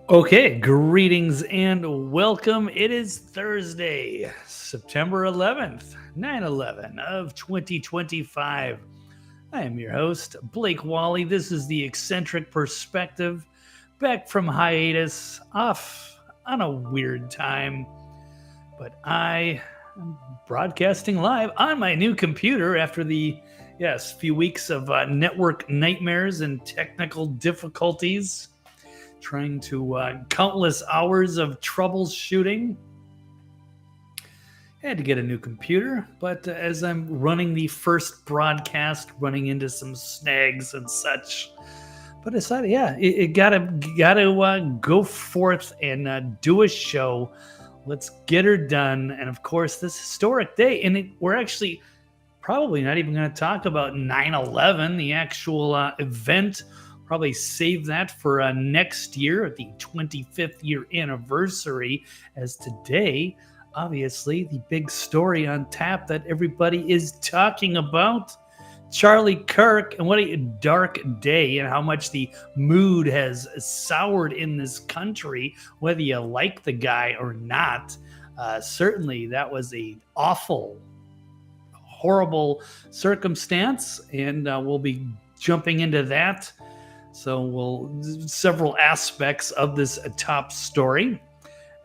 Okay, greetings and welcome. It is Thursday, September 11th, 9/11 of 2025. I am your host, Blake Wally. This is the Eccentric Perspective, back from hiatus, off on a weird time. But I am broadcasting live on my new computer after few weeks of network nightmares and technical difficulties trying to countless hours of troubleshooting. I had to get a new computer, but as I'm running the first broadcast, running into some snags and such, but I decided, it gotta go forth and do a show. Let's get her done, and of course, this historic day, and we're actually probably not even going to talk about 9/11, the actual event. Probably save that for next year, the 25th year anniversary, as today, obviously, the big story on tap that everybody is talking about. Charlie Kirk, and what a dark day, and how much the mood has soured in this country, whether you like the guy or not. Certainly, that was a awful, horrible circumstance, and we'll be jumping into that. So several aspects of this top story,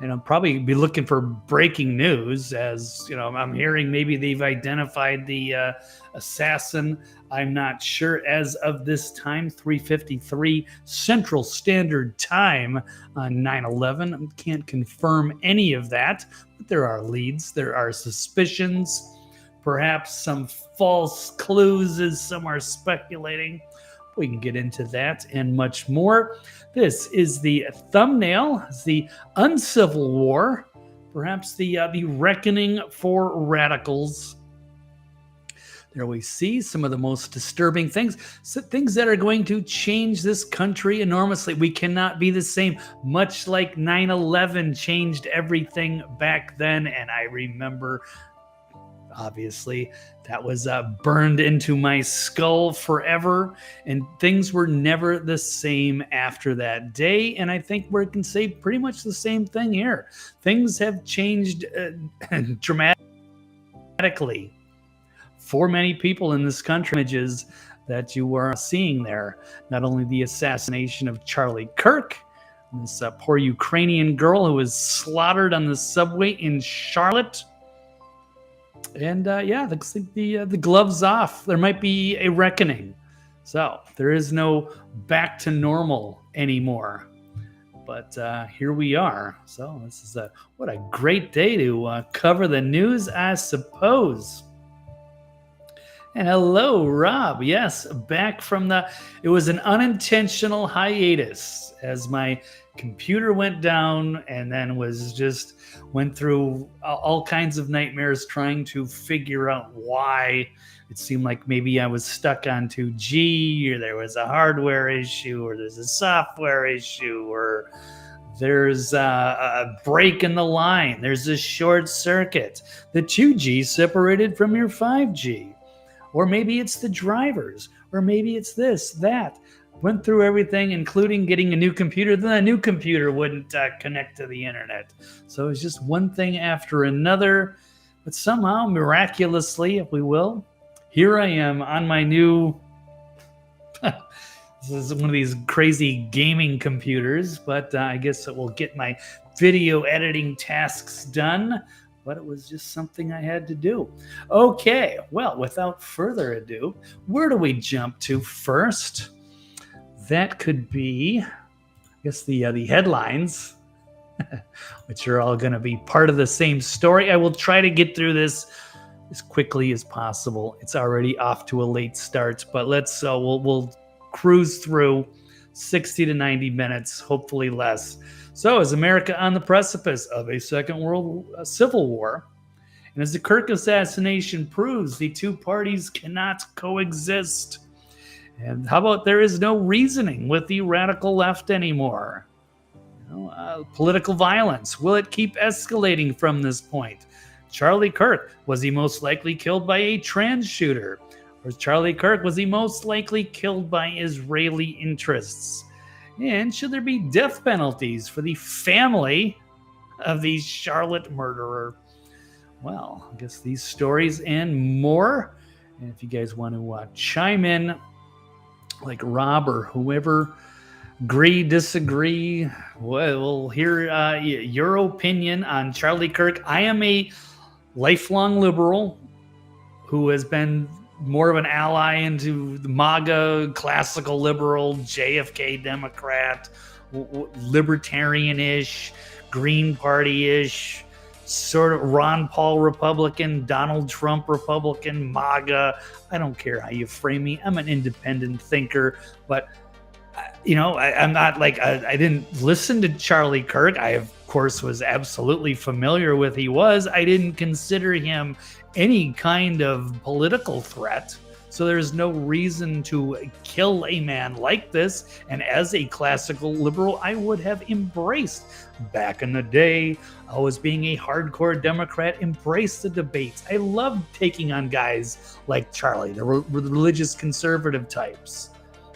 and I'll probably be looking for breaking news. As you know, I'm hearing maybe they've identified the assassin. I'm not sure as of this time, 3:53 Central Standard Time on 9/11. I can't confirm any of that, but there are leads, there are suspicions, perhaps some false clues, as some are speculating. We can get into that and much more. This is the thumbnail. It's the Uncivil War, perhaps the reckoning for radicals. There we see some of the most disturbing things, things that are going to change this country enormously. We cannot be the same, much like 9/11 changed everything back then. And I remember, obviously, that was burned into my skull forever, and things were never the same after that day. And I think we can say pretty much the same thing here. Things have changed dramatically for many people in this country. Images that you are seeing there, not only the assassination of Charlie Kirk, this poor Ukrainian girl who was slaughtered on the subway in Charlotte. And looks like the gloves off. There might be a reckoning. So there is no back to normal anymore. But here we are. So this is what a great day to cover the news, I suppose. And hello, Rob. Yes, back from it was an unintentional hiatus as my computer went down, and then went through all kinds of nightmares trying to figure out why. It seemed like maybe I was stuck on 2G, or there was a hardware issue, or there's a software issue, or there's a break in the line, there's a short circuit, the 2G separated from your 5G. Or maybe it's the drivers, or maybe it's this, that. Went through everything, including getting a new computer. Then a new computer wouldn't connect to the internet. So it was just one thing after another. But somehow, miraculously, if we will, here I am on my new... This is one of these crazy gaming computers, but I guess it will get my video editing tasks done. But it was just something I had to do. Okay, well, without further ado, where do we jump to first? That could be, I guess, the headlines, which are all going to be part of the same story. I will try to get through this as quickly as possible. It's already off to a late start, but we'll cruise through 60 to 90 minutes, hopefully less. So, is America on the precipice of a second world civil war? And as the Kirk assassination proves, the two parties cannot coexist. And how about there is no reasoning with the radical left anymore? Political violence, will it keep escalating from this point? Charlie Kirk, was he most likely killed by a trans shooter? Or Charlie Kirk, was he most likely killed by Israeli interests? And should there be death penalties for the family of the Charlotte murderer? Well, I guess these stories and more. And if you guys want to chime in, like Rob or whoever, agree, disagree, we'll hear your opinion on Charlie Kirk. I am a lifelong liberal who has been more of an ally into the MAGA, classical liberal, JFK Democrat, libertarian-ish, Green Party-ish, sort of Ron Paul Republican, Donald Trump Republican, MAGA. I don't care how you frame me. I'm an independent thinker, but I'm not like I didn't listen to Charlie Kirk. I, of course, was absolutely familiar with he was. I didn't consider him any kind of political threat. So there's no reason to kill a man like this. And as a classical liberal, I would have embraced. Back in the day, I was being a hardcore Democrat, embraced the debates. I loved taking on guys like Charlie, the religious conservative types.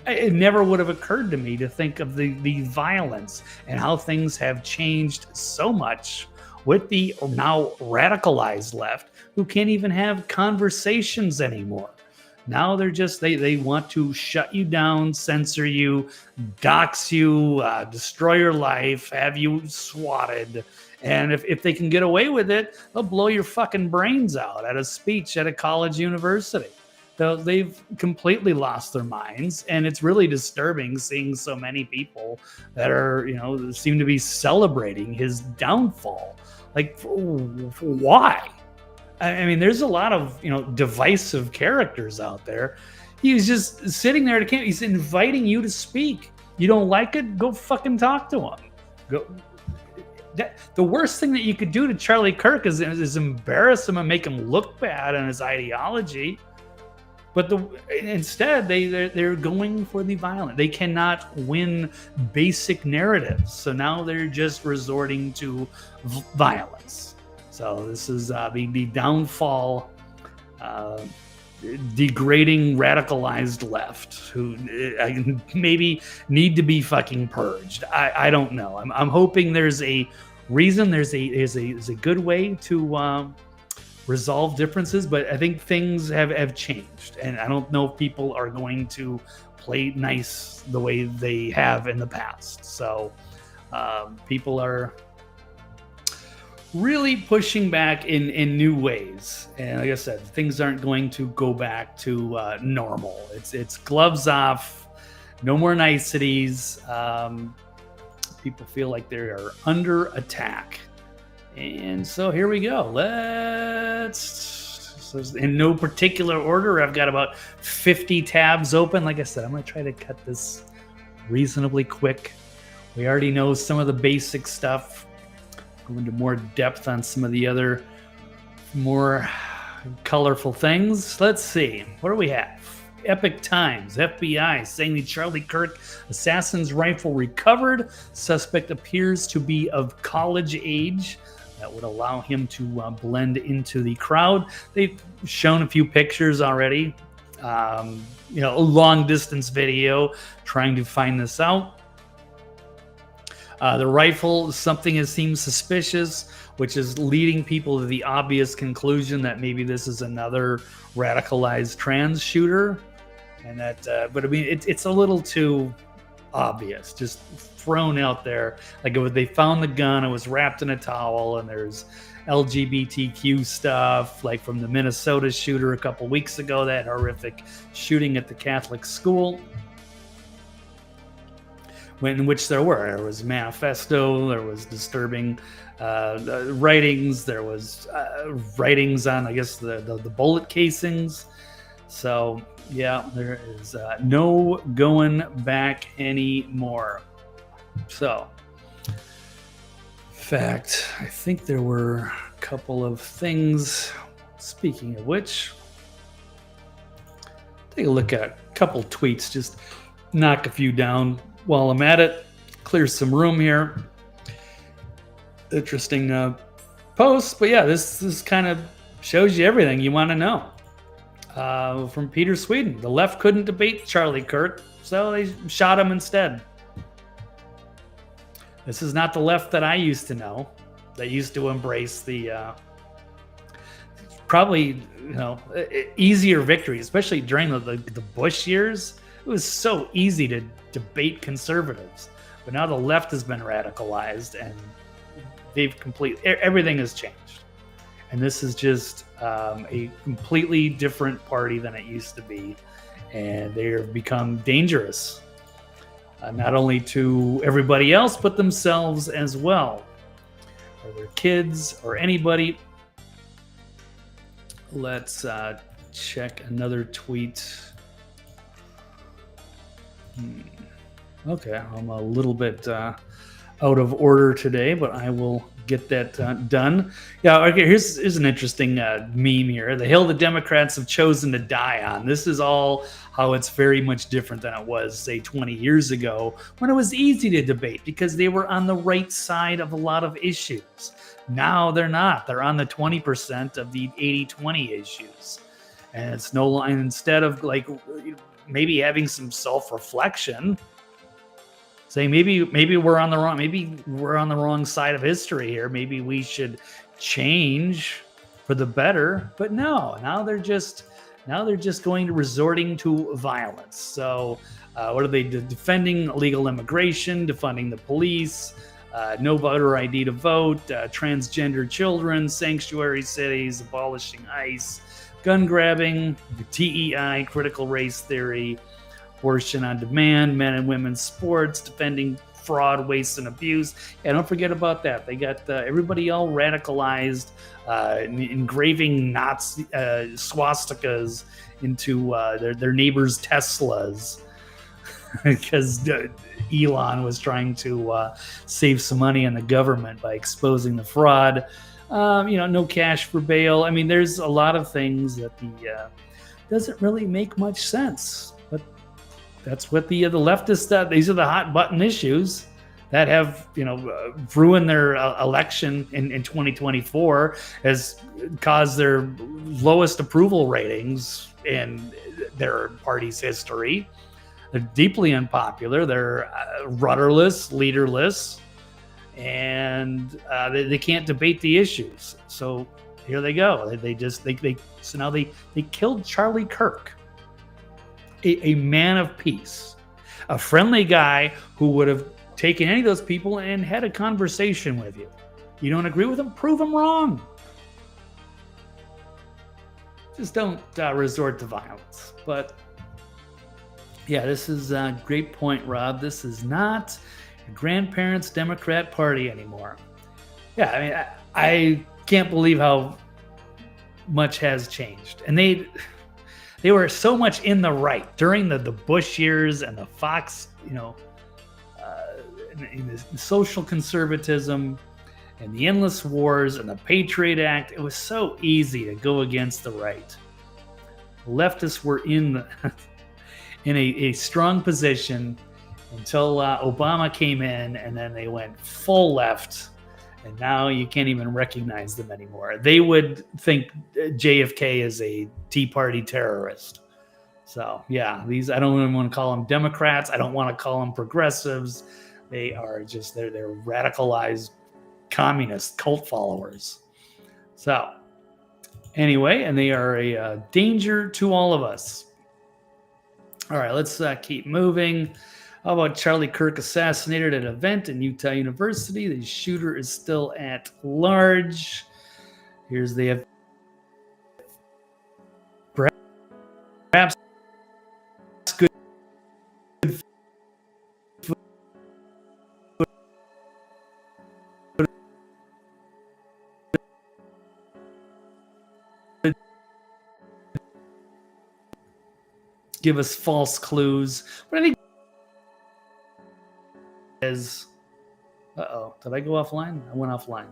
It never would have occurred to me to think of the violence and how things have changed so much with the now radicalized left who can't even have conversations anymore. Now they're just, they want to shut you down, censor you, dox you, destroy your life, have you swatted. And if they can get away with it, they'll blow your fucking brains out at a speech at a college university. So they've completely lost their minds, and it's really disturbing seeing so many people that are, seem to be celebrating his downfall. Like, why? I mean, there's a lot of, divisive characters out there. He's just sitting there he's inviting you to speak. You don't like it? Go fucking talk to him. Go. The worst thing that you could do to Charlie Kirk is embarrass him and make him look bad on his ideology. But instead, they're going for the violent. They cannot win basic narratives. So now they're just resorting to violence. So this is the downfall, degrading, radicalized left who maybe need to be fucking purged. I don't know. I'm hoping there's a reason. There's a good way to resolve differences, but I think things have changed, and I don't know if people are going to play nice the way they have in the past. So people are really pushing back in new ways, and like I said, things aren't going to go back to normal. It's gloves off, no more niceties. People feel like they are under attack. And so here we go. So in no particular order, I've got about 50 tabs open. Like I said, I'm going to try to cut this reasonably quick. We already know some of the basic stuff. Go into more depth on some of the other more colorful things. Let's see. What do we have? Epic Times, FBI saying the Charlie Kirk assassin's rifle recovered. Suspect appears to be of college age. That would allow him to blend into the crowd. They've shown a few pictures already. A long distance video trying to find this out. The rifle, something has seemed suspicious, which is leading people to the obvious conclusion that maybe this is another radicalized trans shooter. And that, but I mean, it's a little too obvious, just thrown out there. Like they found the gun, it was wrapped in a towel, and there's LGBTQ stuff, like from the Minnesota shooter a couple weeks ago, that horrific shooting at the Catholic school. In which there was manifesto, there was disturbing writings, there was writings on, I guess, the bullet casings. So yeah, there is no going back anymore. So, in fact, I think there were a couple of things. Speaking of which, take a look at a couple tweets, just knock a few down while I'm at it. Clear some room here. Interesting posts, but yeah, this kind of shows you everything you want to know. From Peter Sweden, the left couldn't debate Charlie Kirk, so they shot him instead. This is not the left that I used to know, that used to embrace the probably easier victory, especially during the Bush years. It was so easy to debate conservatives, but now the left has been radicalized, and everything has changed. And this is just a completely different party than it used to be, and they have become dangerous, not only to everybody else but themselves as well, or their kids, or anybody. Let's check another tweet. Okay, I'm a little bit out of order today, but I will get that done. Yeah, okay, here's an interesting meme here. The hill the Democrats have chosen to die on. This is all how it's very much different than it was, say, 20 years ago, when it was easy to debate because they were on the right side of a lot of issues. Now they're not. They're on the 20% of the 80-20 issues. And it's no line. Instead of like maybe having some self-reflection, saying maybe we're on the wrong side of history here. Maybe we should change for the better. But no, now they're just resorting to violence. So what are they defending? Illegal immigration, defunding the police, no voter ID to vote, transgender children, sanctuary cities, abolishing ICE, gun grabbing, TEI, critical race theory, abortion on demand, men and women's sports, defending fraud, waste, and abuse. Yeah, don't forget about that. They got everybody all radicalized, engraving Nazi swastikas into their neighbors' Teslas because Elon was trying to save some money on the government by exposing the fraud. No cash for bail. I mean, there's a lot of things that doesn't really make much sense. But that's what the leftists. These are the hot button issues that have ruined their election in 2024, has caused their lowest approval ratings in their party's history. They're deeply unpopular. They're rudderless, leaderless, and they can't debate the issues. So here they go. So now they killed Charlie Kirk, a man of peace, a friendly guy who would have taken any of those people and had a conversation with you. You don't agree with him? Prove him wrong. Just don't resort to violence. But yeah, this is a great point, Rob. This is not your grandparents' Democrat Party anymore. Yeah, I mean, I can't believe how much has changed. And they were so much in the right during the Bush years and the Fox, in the social conservatism and the endless wars and the Patriot Act. It was so easy to go against the right. The leftists were in a strong position until Obama came in, and then they went full left, and now you can't even recognize them anymore. They would think JFK is a Tea Party terrorist. So yeah, I don't even want to call them Democrats. I don't want to call them progressives. They are just they're radicalized communist cult followers. So anyway, and they are a danger to all of us. All right, let's keep moving. How about Charlie Kirk assassinated at an event in Utah University? The shooter is still at large. Here's the perhaps good give us false clues. But I think is did I go offline? I went offline.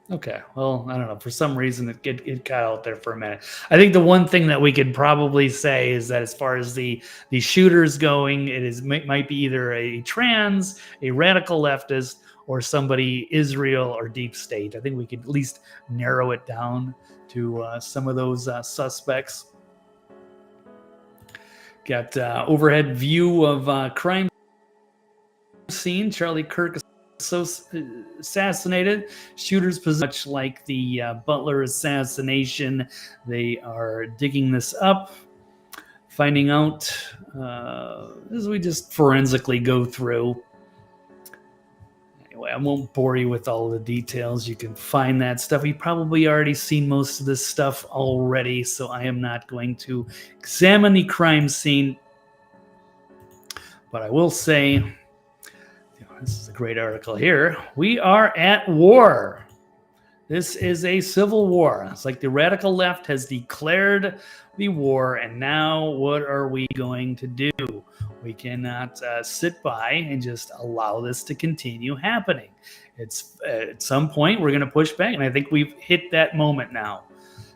Okay, well, I don't know. For some reason, it got out there for a minute. I think the one thing that we could probably say is that as far as the shooters going, might be either a trans, a radical leftist, or somebody Israel or deep state. I think we could at least narrow it down to some of those suspects. Got overhead view of crime scene. Charlie Kirk is assassinated. Shooters possess, much like the Butler assassination. They are digging this up, finding out as we just forensically go through. Anyway, I won't bore you with all the details. You can find that stuff. You've probably already seen most of this stuff already, so I am not going to examine the crime scene. But I will say, this is a great article here. We are at war. This is a civil war. It's like the radical left has declared the war, and now what are we going to do? We cannot sit by and just allow this to continue happening. It's at some point we're going to push back, and I think we've hit that moment now.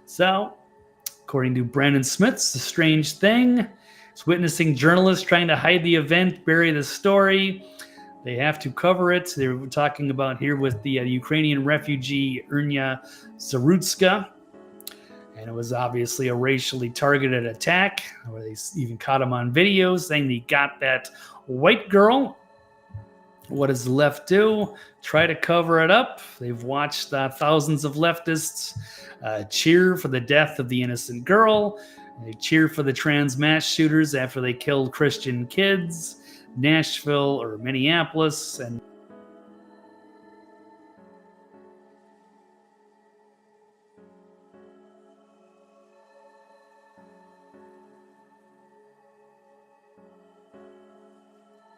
So, according to Brandon Smith's The Strange Thing, it's witnessing journalists trying to hide the event, bury the story. They have to cover it. They're talking about here with the Ukrainian refugee Urnia Zarutska. And it was obviously a racially targeted attack, where they even caught him on video saying they got that white girl. What does the left do? Try to cover it up. They've watched thousands of leftists cheer for the death of the innocent girl. They cheer for the trans mass shooters after they killed Christian kids. Nashville or Minneapolis, and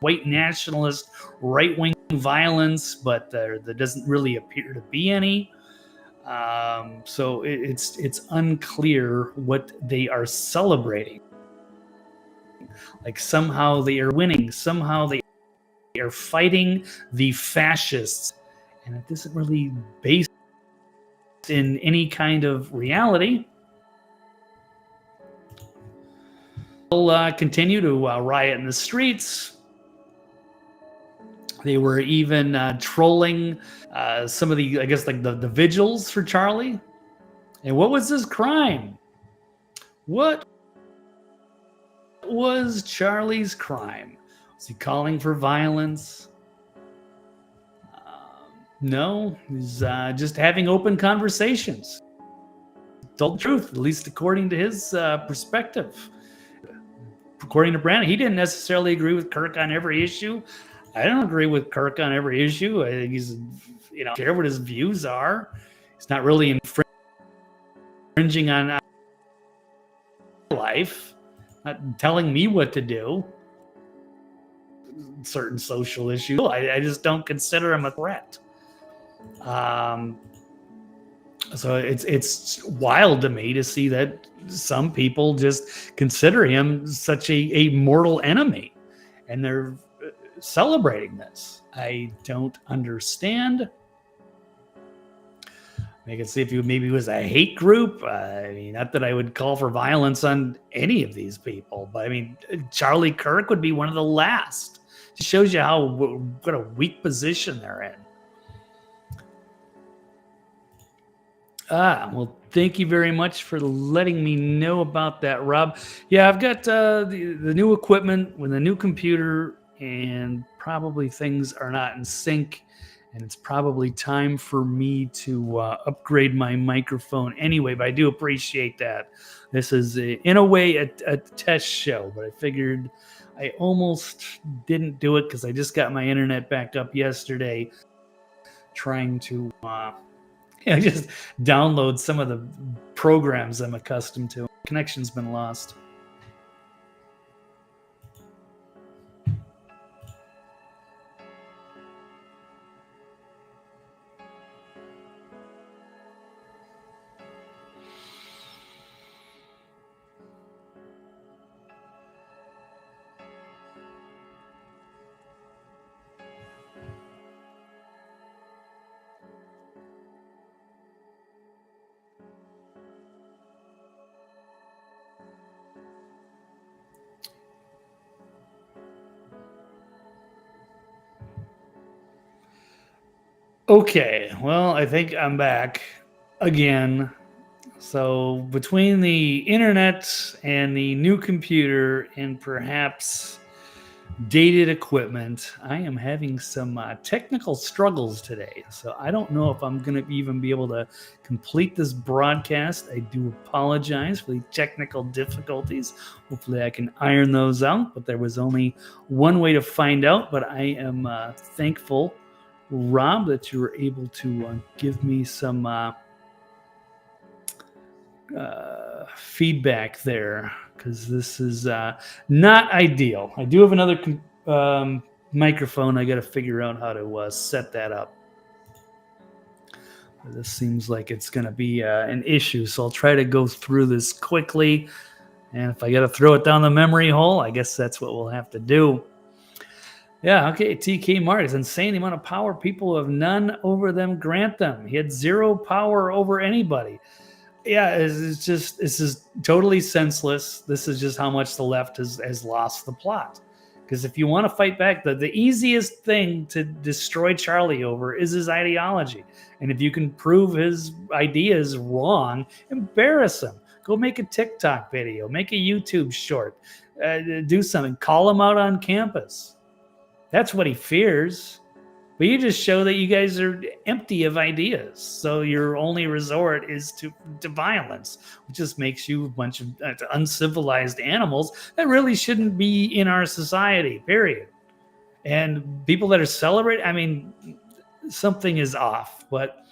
white nationalist right-wing violence, but there doesn't really appear to be any. So it's unclear what they are celebrating. Like somehow they are winning, somehow they are fighting the fascists, and it isn't really based in any kind of reality. They'll continue to riot in the streets. They were even trolling some of the, I guess, like the vigils for Charlie. And what was his crime? What was Charlie's crime? Was he calling for violence? No, he's just having open conversations. Told the truth, at least according to his perspective. According to Brandon, he didn't necessarily agree with Kirk on every issue. I don't agree with Kirk on every issue. I think he's, care what his views are. He's not really infringing on life. Not telling me what to do. Certain social issues, I just don't consider him a threat. So it's wild to me to see that some people just consider him such a mortal enemy, and they're celebrating this. I don't understand. I can see if maybe it was a hate group. I mean, not that I would call for violence on any of these people, but I mean, Charlie Kirk would be one of the last. It shows you what a weak position they're in. Well, thank you very much for letting me know about that, Rob. Yeah, I've got the new equipment with a new computer, and probably things are not in sync. And it's probably time for me to upgrade my microphone anyway, but I do appreciate that. This is, in a way, a test show, but I figured I almost didn't do it because I just got my internet back up yesterday, trying to just download some of the programs I'm accustomed to. Connection's been lost. Okay, well, I think I'm back again. So between the internet and the new computer and perhaps dated equipment. I am having some technical struggles today, so I don't know if I'm going to even be able to complete this broadcast. I do apologize for the technical difficulties. Hopefully I can iron those out, but there was only one way to find out. But I am thankful, Rob, that you were able to give me some feedback there, because this is not ideal. I do have another microphone. I got to figure out how to set that up. This seems like it's going to be an issue, so I'll try to go through this quickly. And if I got to throw it down the memory hole, I guess that's what we'll have to do. Yeah, okay. TK Mark is insane the amount of power people who have none over them grant them. He had zero power over anybody. Yeah, this is totally senseless. This is just how much the left has lost the plot. Because if you want to fight back, the easiest thing to destroy Charlie over is his ideology. And if you can prove his ideas wrong, embarrass him. Go make a TikTok video, make a YouTube short, do something, call him out on campus. That's what he fears. But you just show that you guys are empty of ideas. So your only resort is to violence, which just makes you a bunch of uncivilized animals that really shouldn't be in our society, period. And people that are celebrating, I mean, something is off. But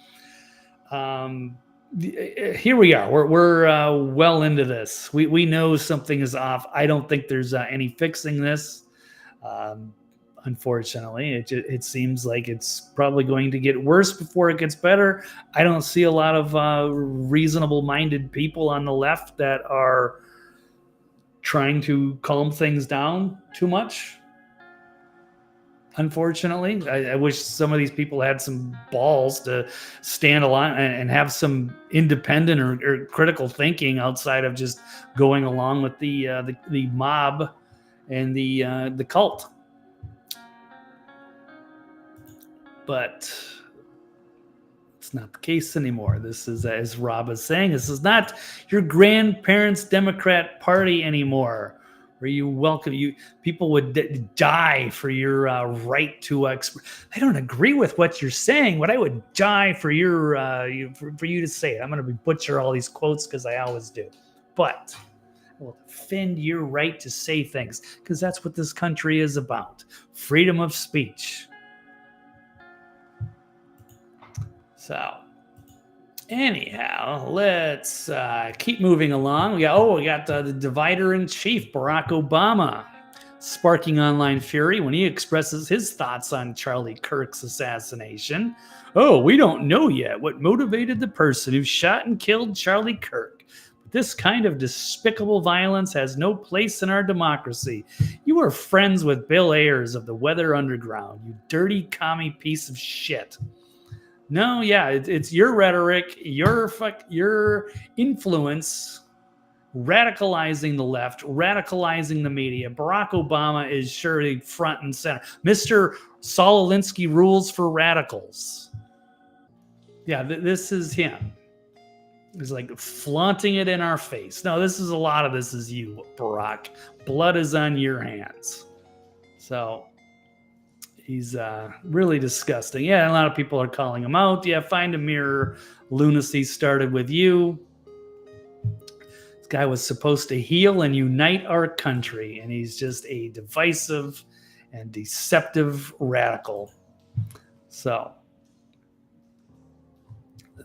here we are. We're well into this. We know something is off. I don't think there's any fixing this. Unfortunately, it seems like it's probably going to get worse before it gets better. I don't see a lot of reasonable-minded people on the left that are trying to calm things down too much. Unfortunately, I wish some of these people had some balls to stand alone and have some independent or critical thinking outside of just going along with the mob and the cult. But it's not the case anymore. This is, as Rob is saying, this is not your grandparents' Democrat Party anymore, where you welcome you. People would die for your right to express. I don't agree with what you're saying, but I would die for your for you to say it. I'm going to butcher all these quotes because I always do, but I will defend your right to say things because that's what this country is about: freedom of speech. So, anyhow, let's keep moving along. We got the divider in chief, Barack Obama, sparking online fury when he expresses his thoughts on Charlie Kirk's assassination. Oh, we don't know yet what motivated the person who shot and killed Charlie Kirk. But this kind of despicable violence has no place in our democracy. You are friends with Bill Ayers of the Weather Underground, you dirty commie piece of shit. No, yeah, it's your rhetoric, your influence, radicalizing the left, radicalizing the media. Barack Obama is surely front and center. Mr. Saul Alinsky rules for radicals. Yeah, this is him. He's like flaunting it in our face. No, this is you, Barack. Blood is on your hands. So he's really disgusting. Yeah, a lot of people are calling him out. Yeah, find a mirror. Lunacy started with you. This guy was supposed to heal and unite our country, and he's just a divisive and deceptive radical. So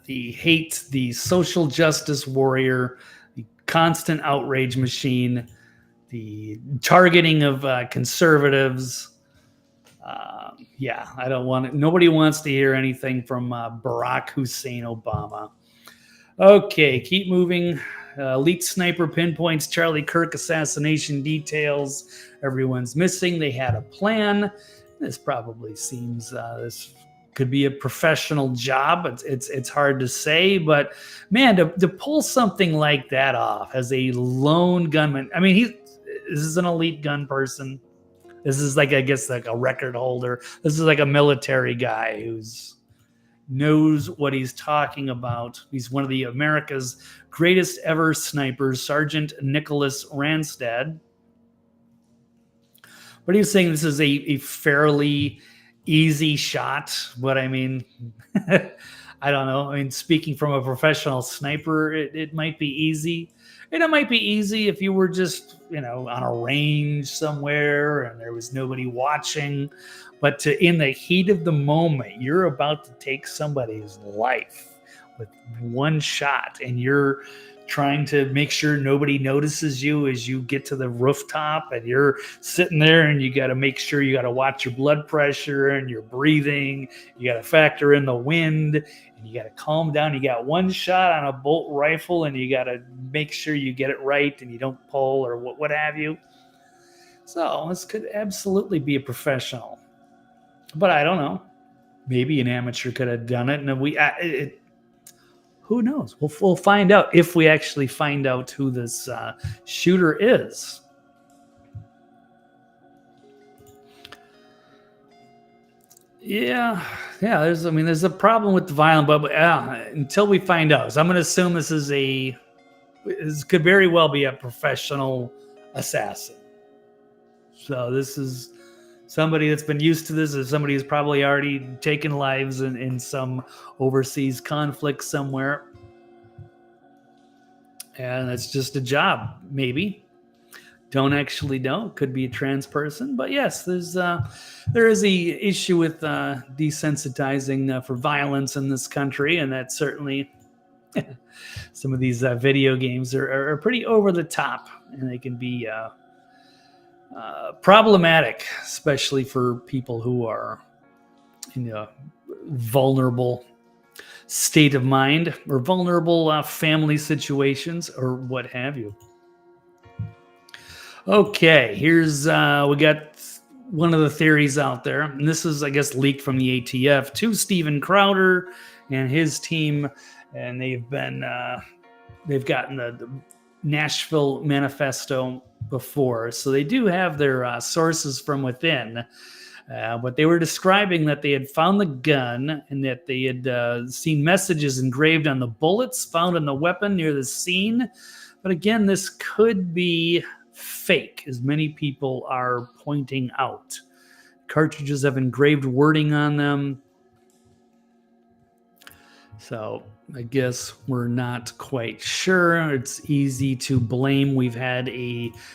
the hate, the social justice warrior, the constant outrage machine, the targeting of conservatives. I don't want it. Nobody wants to hear anything from Barack Hussein Obama. Okay, keep moving. Elite sniper pinpoints Charlie Kirk assassination details. Everyone's missing. They had a plan. This probably seems this could be a professional job. It's hard to say, but man, to pull something like that off as a lone gunman. I mean, this is an elite gun person. This is like, I guess, like a record holder. This is like a military guy who's knows what he's talking about. He's one of the America's greatest ever snipers, Sergeant Nicholas Ranstad. What are you saying? This is a fairly easy shot? But I mean, I don't know. I mean, speaking from a professional sniper, it might be easy. And it might be easy if you were just, on a range somewhere and there was nobody watching. But in the heat of the moment, you're about to take somebody's life with one shot, and you're trying to make sure nobody notices you as you get to the rooftop, and you're sitting there, and you got to make sure you got to watch your blood pressure and your breathing. You got to factor in the wind, and you got to calm down. You got one shot on a bolt rifle, and you got to make sure you get it right and you don't pull or what have you. So this could absolutely be a professional, but I don't know. Maybe an amateur could have done it, and who knows? We'll find out if we actually find out who this shooter is. Yeah. There's a problem with the violent, but until we find out, so I'm going to assume this could very well be a professional assassin. So this is somebody that's been used to this, is somebody who's probably already taken lives in some overseas conflict somewhere. And it's just a job, maybe. Don't actually know. Could be a trans person. But yes, there is a issue with desensitizing for violence in this country. And that's certainly some of these video games are pretty over the top. And they can be problematic, especially for people who are in a vulnerable state of mind or vulnerable family situations or what have you. Okay, here's we got one of the theories out there, and this is, I guess, leaked from the ATF to Steven Crowder and his team, and they've gotten the Nashville Manifesto before, so they do have their sources from within. But they were describing that they had found the gun and that they had seen messages engraved on the bullets found in the weapon near the scene. But again, this could be fake, as many people are pointing out. Cartridges have engraved wording on them. So I guess we're not quite sure. It's easy to blame. We've had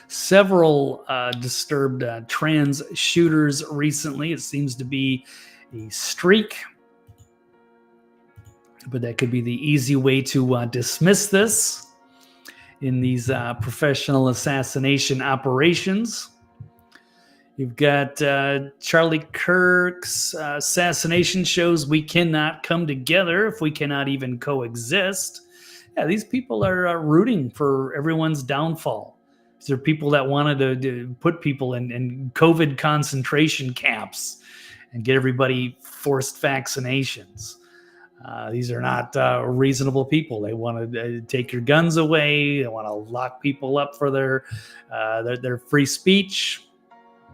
several disturbed trans shooters recently. It seems to be a streak. But that could be the easy way to dismiss this in these professional assassination operations. You've got Charlie Kirk's assassination shows we cannot come together if we cannot even coexist. Yeah, these people are rooting for everyone's downfall. These are people that wanted to put people in COVID concentration camps and get everybody forced vaccinations. These are not reasonable people. They want to take your guns away. They want to lock people up for their free speech.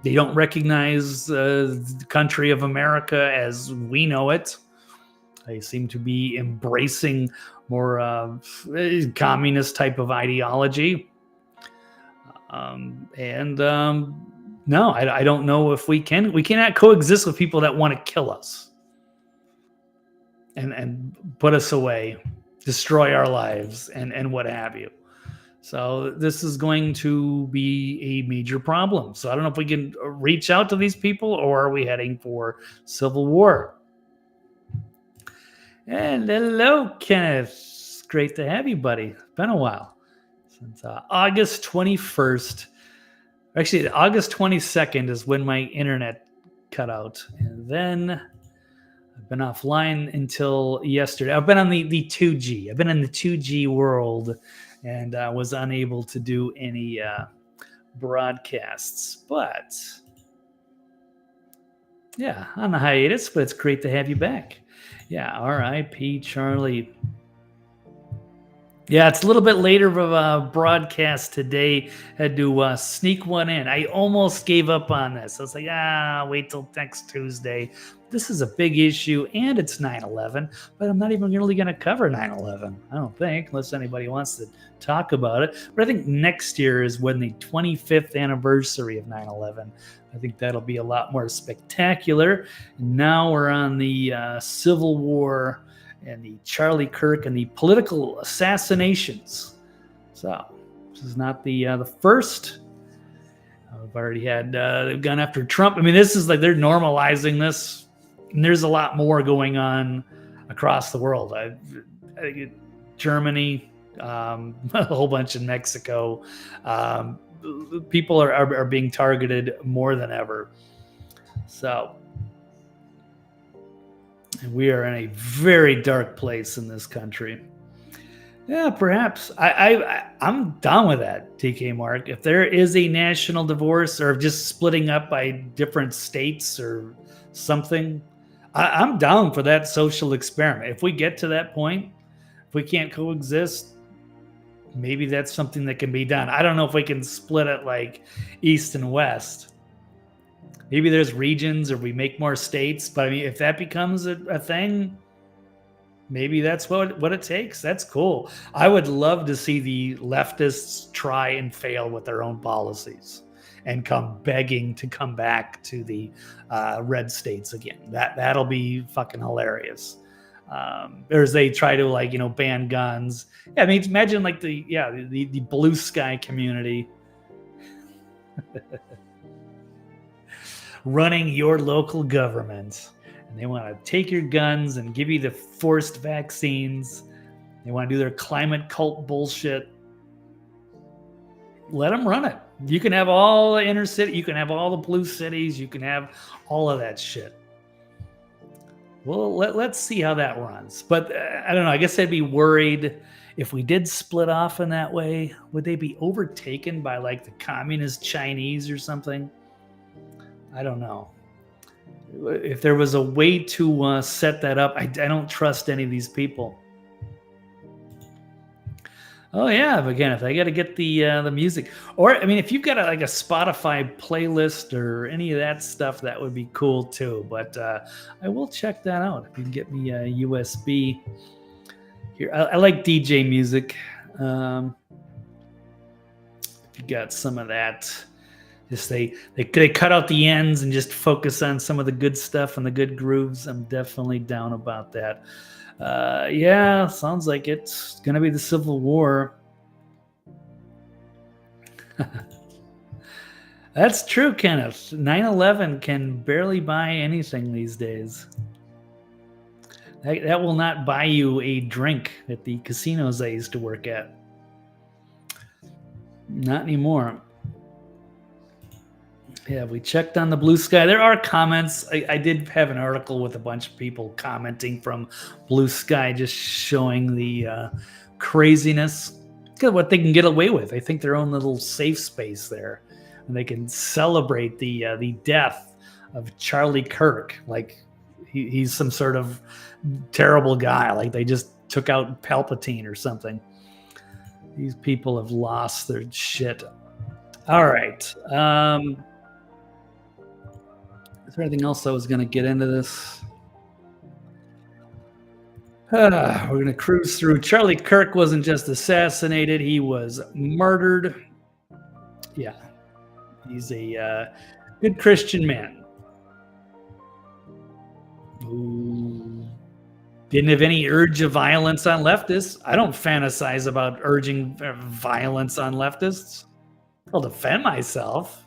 They don't recognize the country of America as we know it. They seem to be embracing more communist type of ideology. No, I don't know if we cannot coexist with people that want to kill us and put us away, destroy our lives, and what have you. So this is going to be a major problem. So I don't know if we can reach out to these people, or are we heading for civil war? And hello, Kenneth. It's great to have you, buddy. It's been a while. Since August 21st. Actually, August 22nd is when my internet cut out. And then I've been offline until yesterday. I've been on the 2G. I've been in the 2G world and was unable to do any broadcasts. But yeah, on the hiatus, but it's great to have you back. Yeah, R.I.P. Charlie. Yeah, it's a little bit later of a broadcast today. Had to sneak one in. I almost gave up on this. I was like, wait till next Tuesday. This is a big issue, and it's 9/11, but I'm not even really going to cover 9/11, I don't think, unless anybody wants to talk about it. But I think next year is when the 25th anniversary of 9/11. I think that'll be a lot more spectacular. Now we're on the Civil War and the Charlie Kirk and the political assassinations. So this is not the first. I've already had they've gone after Trump. I mean, this is like they're normalizing this, and there's a lot more going on across the world. Germany, a whole bunch in Mexico. People are being targeted more than ever. So. And we are in a very dark place in this country. Yeah, perhaps. I'm down with that, TK Mark. If there is a national divorce or just splitting up by different states or something, I'm down for that social experiment. If we get to that point, if we can't coexist, maybe that's something that can be done. I don't know if we can split it like East and West. Maybe there's regions or we make more states, but I mean, if that becomes a thing, maybe that's what it takes. That's cool. I would love to see the leftists try and fail with their own policies and come begging to come back to the red states again. That'll be fucking hilarious. Or as they try to ban guns. Yeah, I mean, imagine like the blue sky community. Running your local government, and they want to take your guns and give you the forced vaccines. They want to do their climate cult bullshit. Let them run it. You can have all the inner city, you can have all the blue cities, you can have all of that shit. Well, let's see how that runs. But I don't know. I guess I'd be worried if we did split off in that way. Would they be overtaken by like the communist Chinese or something? I don't know. If there was a way to set that up, I don't trust any of these people. Oh yeah, but again, if I got to get the music, or I mean, if you've got a Spotify playlist or any of that stuff, that would be cool too. But I will check that out. If you can get me a USB here, I like DJ music. If you got some of that. Just they cut out the ends and just focus on some of the good stuff and the good grooves. I'm definitely down about that. Yeah, sounds like it's going to be the Civil War. That's true, Kenneth. 9/11 can barely buy anything these days. That will not buy you a drink at the casinos I used to work at. Not anymore. Yeah, we checked on the blue sky. There are comments. I did have an article with a bunch of people commenting from Blue Sky, just showing the craziness, what they can get away with. They think their own little safe space there, and they can celebrate the death of Charlie Kirk like he's some sort of terrible guy, like they just took out Palpatine or something. These people have lost their shit. All right. Is there anything else I was going to get into this? We're going to cruise through. Charlie Kirk wasn't just assassinated, he was murdered. Yeah. He's a good Christian man who didn't have any urge of violence on leftists. I don't fantasize about urging violence on leftists. I'll defend myself.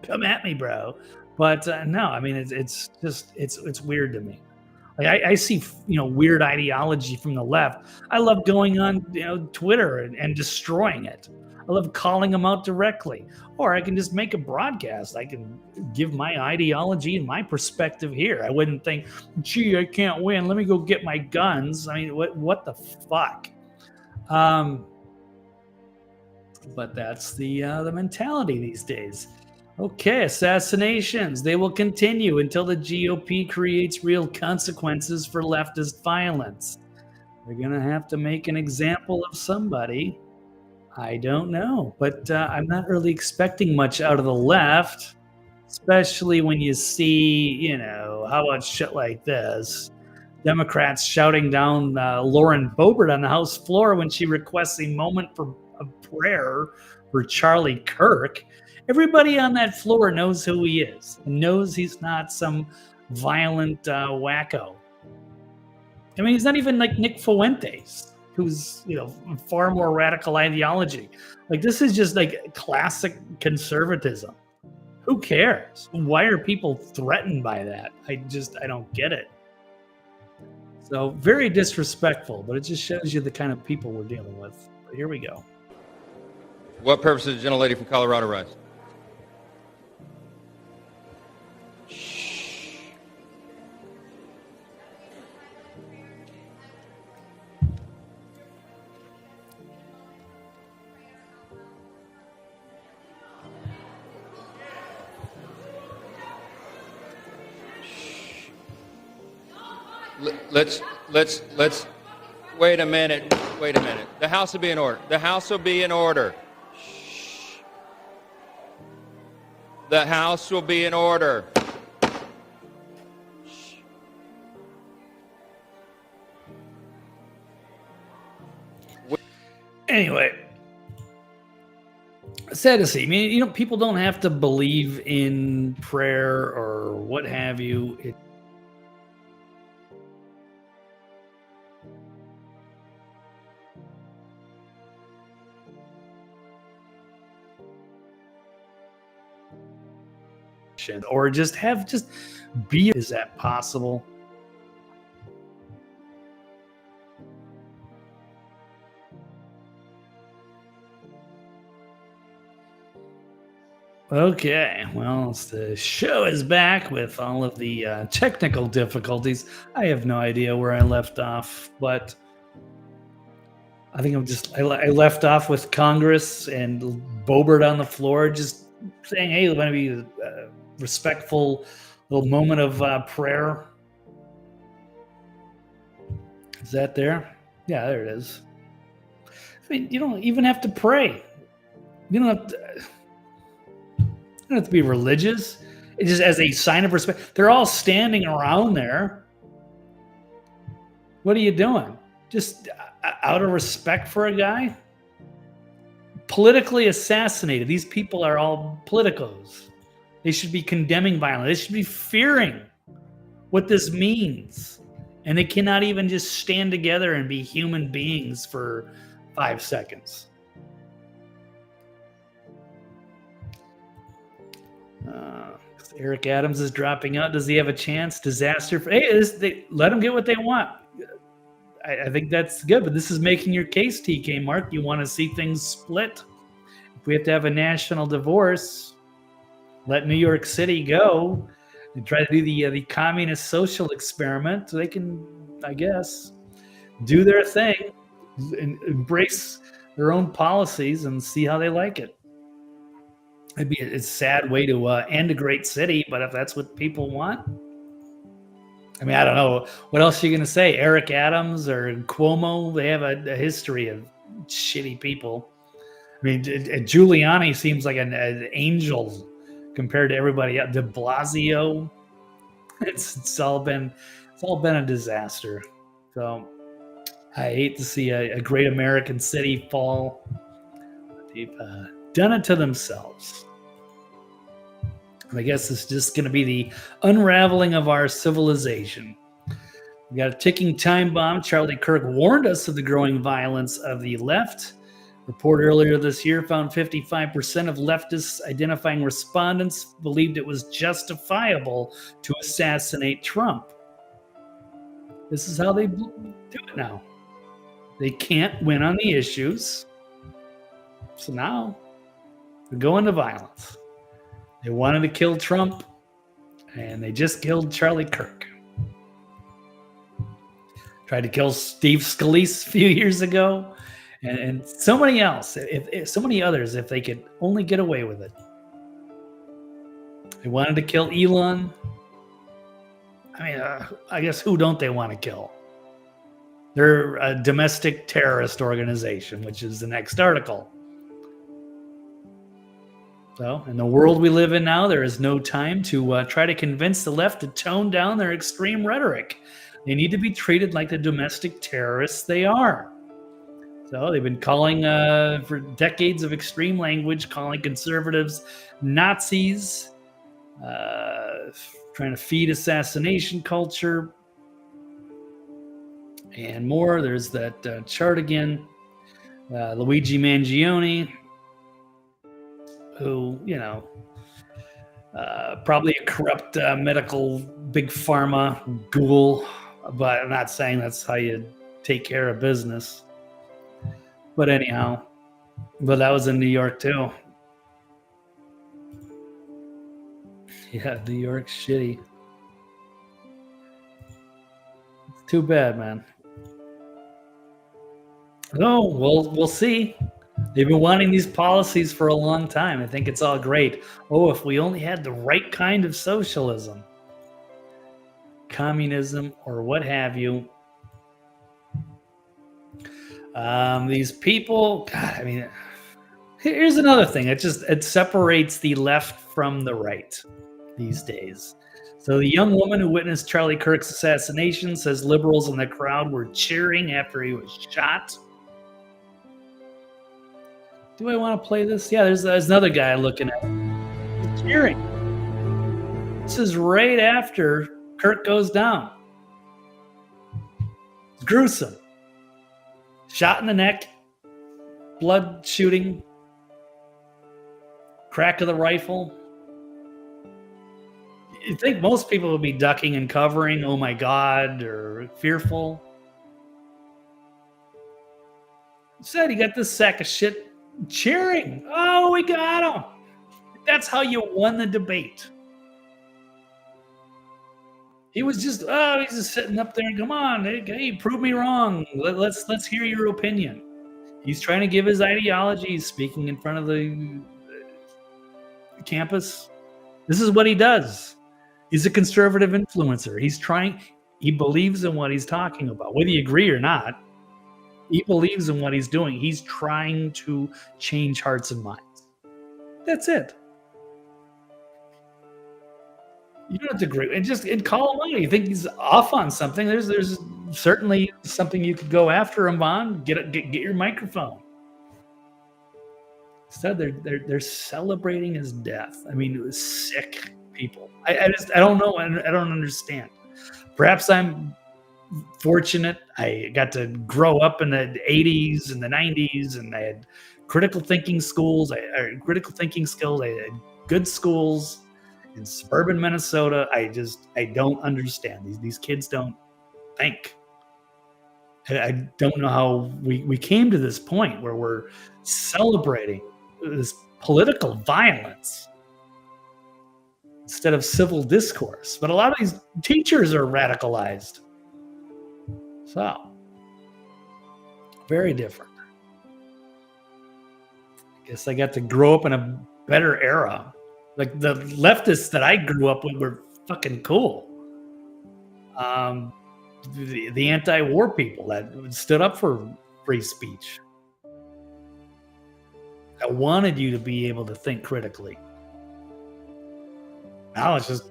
Come at me, bro. But no, I mean, it's just weird to me. Like I see, weird ideology from the left. I love going on, Twitter and destroying it. I love calling them out directly. Or I can just make a broadcast. I can give my ideology and my perspective here. I wouldn't think, gee, I can't win. Let me go get my guns. I mean, what the fuck? But that's the mentality these days. Okay, assassinations. They will continue until the GOP creates real consequences for leftist violence. They're going to have to make an example of somebody. I don't know, but I'm not really expecting much out of the left, especially when you see, how about shit like this? Democrats shouting down Lauren Boebert on the House floor when she requests a moment for a prayer for Charlie Kirk. Everybody on that floor knows who he is and knows he's not some violent wacko. I mean, he's not even like Nick Fuentes, who's, far more radical ideology. Like, this is just like classic conservatism. Who cares? Why are people threatened by that? I don't get it. So very disrespectful, but it just shows you the kind of people we're dealing with. But here we go. What purpose does the gentlelady from Colorado rise? Let's wait a minute. The House will be in order. The House will be in order. The House will be in order. Anyway, sad to see. I mean, people don't have to believe in prayer or what have you. Or just be. Is that possible? Okay, well, the show is back with all of the technical difficulties. I have no idea where I left off, but I think I left off with Congress and Boebert on the floor, just saying, "Hey, let me be a respectful little moment of prayer." Is that there? Yeah, there it is. I mean, you don't even have to pray. You don't have to be religious. It's just as a sign of respect. They're all standing around there. What are you doing? Just out of respect for a guy? Politically assassinated. These people are all politicos. They should be condemning violence. They should be fearing what this means. And they cannot even just stand together and be human beings for 5 seconds. Eric Adams is dropping out. Does he have a chance? Disaster. Let them get what they want. I think that's good, but this is making your case, TK Mark. You want to see things split. If we have to have a national divorce, let New York City go and try to do the communist social experiment. So they can, I guess, do their thing and embrace their own policies and see how they like it. It'd be a sad way to end a great city, but if that's what people want, I mean, I don't know. What else are you going to say? Eric Adams or Cuomo, they have a history of shitty people. I mean, Giuliani seems like an angel compared to everybody else. De Blasio, it's all been a disaster. So I hate to see a great American city fall. They've done it to themselves. I guess it's just going to be the unraveling of our civilization. We got a ticking time bomb. Charlie Kirk warned us of the growing violence of the left. Report earlier this year found 55% of leftists identifying respondents believed it was justifiable to assassinate Trump. This is how they do it now. They can't win on the issues. So now they're going to violence. They wanted to kill Trump, and they just killed Charlie Kirk. Tried to kill Steve Scalise a few years ago, and so many else. If so many others, if they could only get away with it. They wanted to kill Elon. I mean, I guess who don't they want to kill? They're a domestic terrorist organization, which is the next article. So, in the world we live in now, there is no time to try to convince the left to tone down their extreme rhetoric. They need to be treated like the domestic terrorists they are. So they've been calling, for decades of extreme language, calling conservatives Nazis, trying to feed assassination culture, and more. There's that chart again. Luigi Mangione, who, probably a corrupt medical big pharma ghoul, but I'm not saying that's how you take care of business. But anyhow, but that was in New York too. Yeah, New York's shitty. It's too bad, man. Oh, well, we'll see. They've been wanting these policies for a long time. I think it's all great. Oh, if we only had the right kind of socialism, communism, or what have you. These people, God, I mean, here's another thing. It separates the left from the right these days. So the young woman who witnessed Charlie Kirk's assassination says liberals in the crowd were cheering after he was shot. Do I want to play this? Yeah, there's another guy looking at it. He's cheering. This is right after Kirk goes down. It's gruesome. Shot in the neck, blood shooting, crack of the rifle. You'd think most people would be ducking and covering, oh my God, or fearful. Instead, you got this sack of shit cheering. Oh, we got him. That's how you won the debate. He was just, he's just sitting up there. Come on, hey, prove me wrong. Let's hear your opinion. He's trying to give his ideology. He's speaking in front of the campus. This is what he does. He's a conservative influencer. He believes in what he's talking about, whether you agree or not. He believes in what he's doing. He's trying to change hearts and minds. That's it. You don't have to agree. And call him out. You think he's off on something. There's certainly something you could go after him on. Get your microphone. Instead, they're celebrating his death. I mean, it was sick people. I don't know. I don't understand. Perhaps I'm fortunate. I got to grow up in the 80s and the 90s, and I had critical thinking skills. I had good schools. In suburban Minnesota, I don't understand. These kids don't think. I don't know how we came to this point where we're celebrating this political violence instead of civil discourse. But a lot of these teachers are radicalized. So, very different. I guess I got to grow up in a better era. Like the leftists that I grew up with were fucking cool. The anti-war people that stood up for free speech. I wanted you to be able to think critically. Now it's just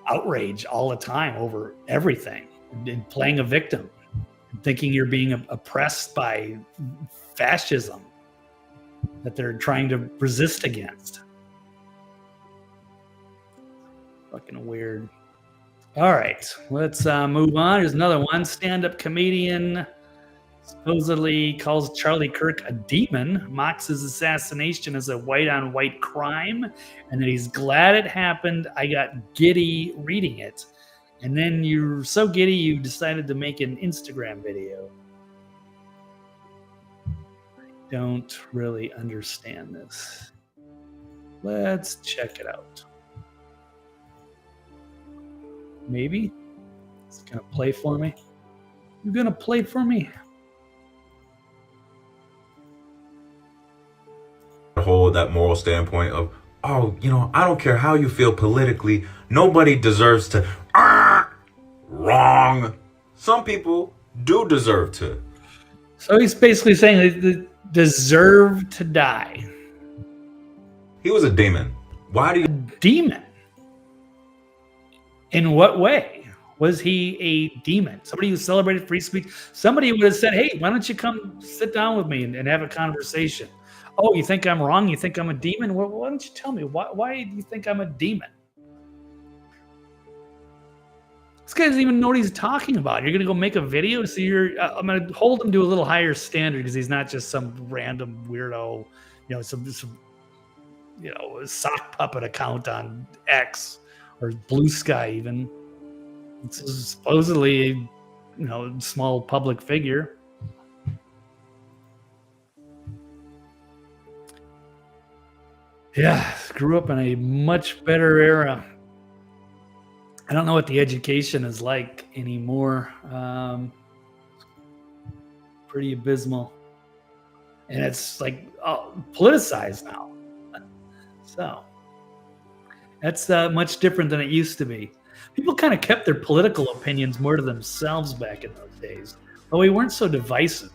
outrage all the time over everything and playing a victim and thinking you're being oppressed by fascism that they're trying to resist against. Fucking weird. All right, let's move on. Here's another one. Stand-up comedian supposedly calls Charlie Kirk a demon, mocks his assassination as a white-on-white crime, and that he's glad it happened. I got giddy reading it. And then you're so giddy you decided to make an Instagram video. I don't really understand this. Let's check it out. Maybe it's gonna play for me. You're gonna play for me. Hold that moral standpoint of, oh, I don't care how you feel politically. Nobody deserves to. Wrong. Some people do deserve to. So he's basically saying they deserve to die. He was a demon. Why do you... Demon? In what way was he a demon? Somebody who celebrated free speech? Somebody would have said, hey, why don't you come sit down with me and have a conversation? Oh, you think I'm wrong? You think I'm a demon? Well, why don't you tell me? Why do you think I'm a demon? This guy doesn't even know what he's talking about. You're going to go make a video? So I'm going to hold him to a little higher standard because he's not just some random weirdo, some sock puppet account on X or Blue Sky even. It's supposedly a, small public figure. Yeah, grew up in a much better era. I don't know what the education is like anymore. Pretty abysmal. And it's like politicized now. So that's much different than it used to be. People kind of kept their political opinions more to themselves back in those days. But we weren't so divisive.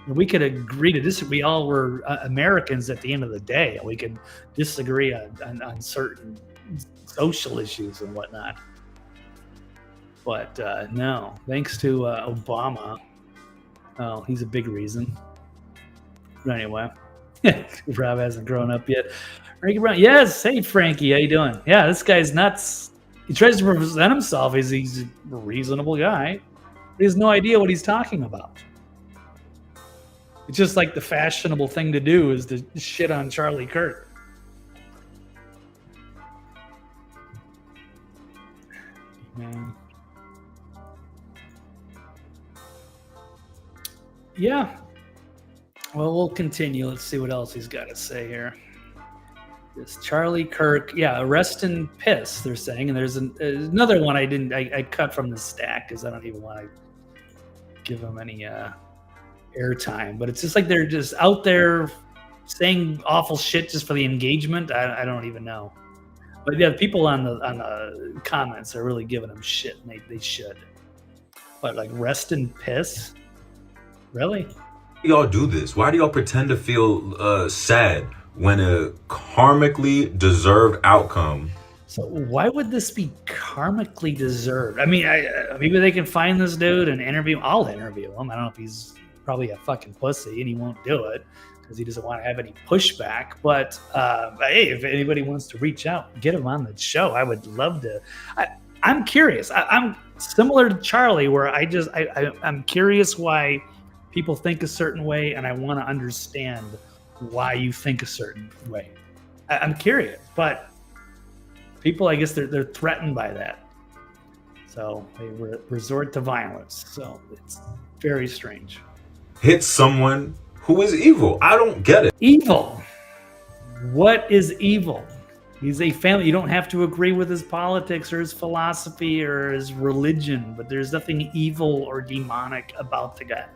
We could agree to disagree. We all were Americans at the end of the day. We could disagree on certain social issues and whatnot. But no, thanks to Obama. Oh, he's a big reason. But anyway, Rob hasn't grown up yet. Frankie Brown. Yes. Hey, Frankie. How you doing? Yeah, this guy's nuts. He tries to present himself as he's a reasonable guy. He has no idea what he's talking about. It's just like the fashionable thing to do is to shit on Charlie Kirk. Man. Yeah. Well, we'll continue. Let's see what else he's got to say here. This Charlie Kirk, yeah, arrest and piss, they're saying. And there's another one I cut from the stack because I don't even want to give him any airtime. But it's just like they're just out there saying awful shit just for the engagement. I don't even know. But yeah, people on the comments are really giving them shit, and they should. But like rest and piss? Really? Why do y'all do this? Why do y'all pretend to feel sad when a karmically deserved outcome? So why would this be karmically deserved? I mean, maybe they can find this dude and interview him. I'll interview him. I don't know if he's probably a fucking pussy and he won't do it because he doesn't want to have any pushback. But hey, if anybody wants to reach out, get him on the show. I would love to. I'm curious. I'm similar to Charlie, where I'm curious why people think a certain way, and I want to understand why you think a certain way. I'm curious, but people, I guess they're threatened by that. So they resort to violence. So it's very strange. Hit someone who is evil. I don't get it. Evil. What is evil? He's a family. You don't have to agree with his politics or his philosophy or his religion, but there's nothing evil or demonic about the guy.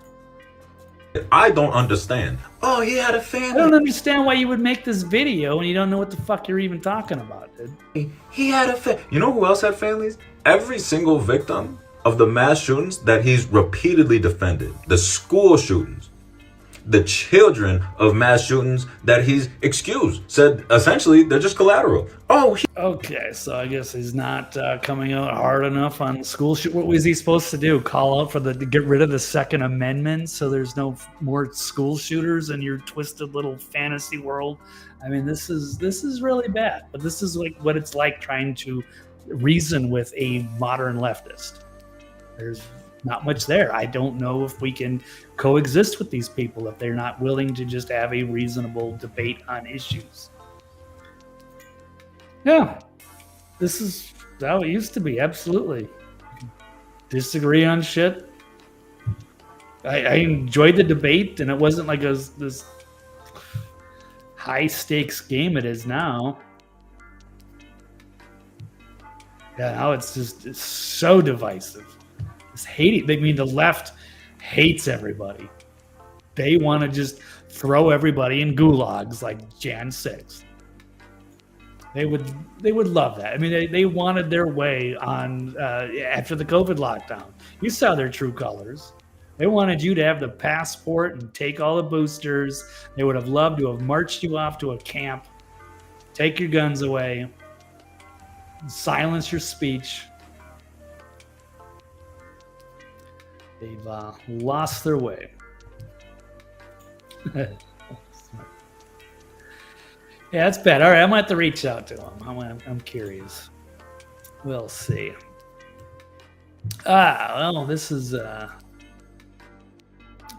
I don't understand. Oh, he had a family. I don't understand why you would make this video and you don't know what the fuck you're even talking about, dude. He had a family. You know who else had families? Every single victim of the mass shootings that he's repeatedly defended. The school shootings. The children of mass shootings that he's excused. Said, essentially, they're just collateral. Okay, so I guess he's not coming out hard enough on school shoot. What was he supposed to do? Call out to get rid of the Second Amendment so there's no more school shooters in your twisted little fantasy world? I mean, this is really bad. But this is like what it's like trying to reason with a modern leftist. There's not much there. I don't know if we can coexist with these people if they're not willing to just have a reasonable debate on issues. Yeah, this is how it used to be. Absolutely. Disagree on shit. I enjoyed the debate, and it wasn't like this high stakes game it is now. Yeah, now it's so divisive. It's hating. I mean, the left hates everybody. They want to just throw everybody in gulags like Jan 6th. They would love that. I mean, they wanted their way on after the COVID lockdown. You saw their true colors. They wanted you to have the passport and take all the boosters. They would have loved to have marched you off to a camp, take your guns away, silence your speech. They've lost their way. Yeah, that's bad. All right, I'm going to have to reach out to him. I'm curious. We'll see. Well, this is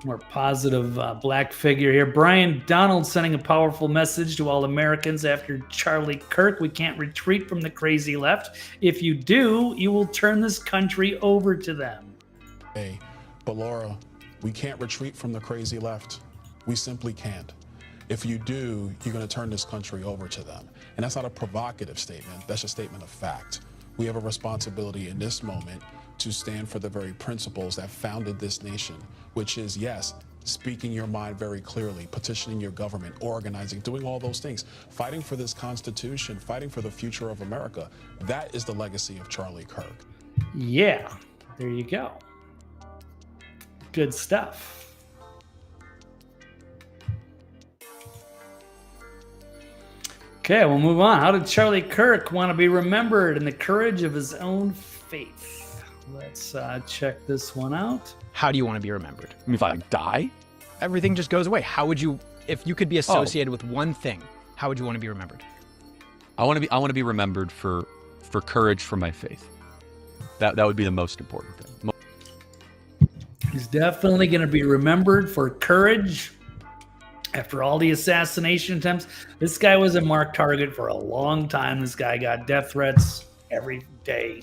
more positive black figure here. Brian Donald sending a powerful message to all Americans after Charlie Kirk. We can't retreat from the crazy left. If you do, you will turn this country over to them. Hey, but Laura, we can't retreat from the crazy left. We simply can't. If you do, you're going to turn this country over to them. And that's not a provocative statement. That's a statement of fact. We have a responsibility in this moment to stand for the very principles that founded this nation, which is, yes, speaking your mind very clearly, petitioning your government, organizing, doing all those things, fighting for this Constitution, fighting for the future of America. That is the legacy of Charlie Kirk. Yeah, there you go. Good stuff. Okay, we'll move on. How did Charlie Kirk want to be remembered in the courage of his own faith? Let's check this one out. How do you want to be remembered? I mean, if I die, everything just goes away. How would you, if you could be associated with one thing, how would you want to be remembered? I want to be remembered for courage for my faith. That would be the most important thing. He's definitely going to be remembered for courage. After all the assassination attempts, this guy was a marked target for a long time. This guy got death threats every day.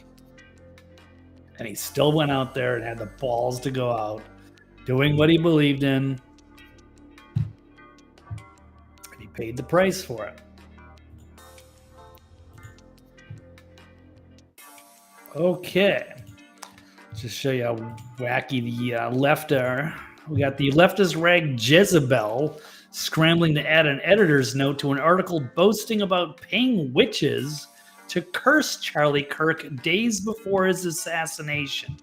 And he still went out there and had the balls to go out, doing what he believed in. And he paid the price for it. Okay. Just show you how wacky the left are. We got the leftist rag Jezebel scrambling to add an editor's note to an article boasting about paying witches to curse Charlie Kirk days before his assassination.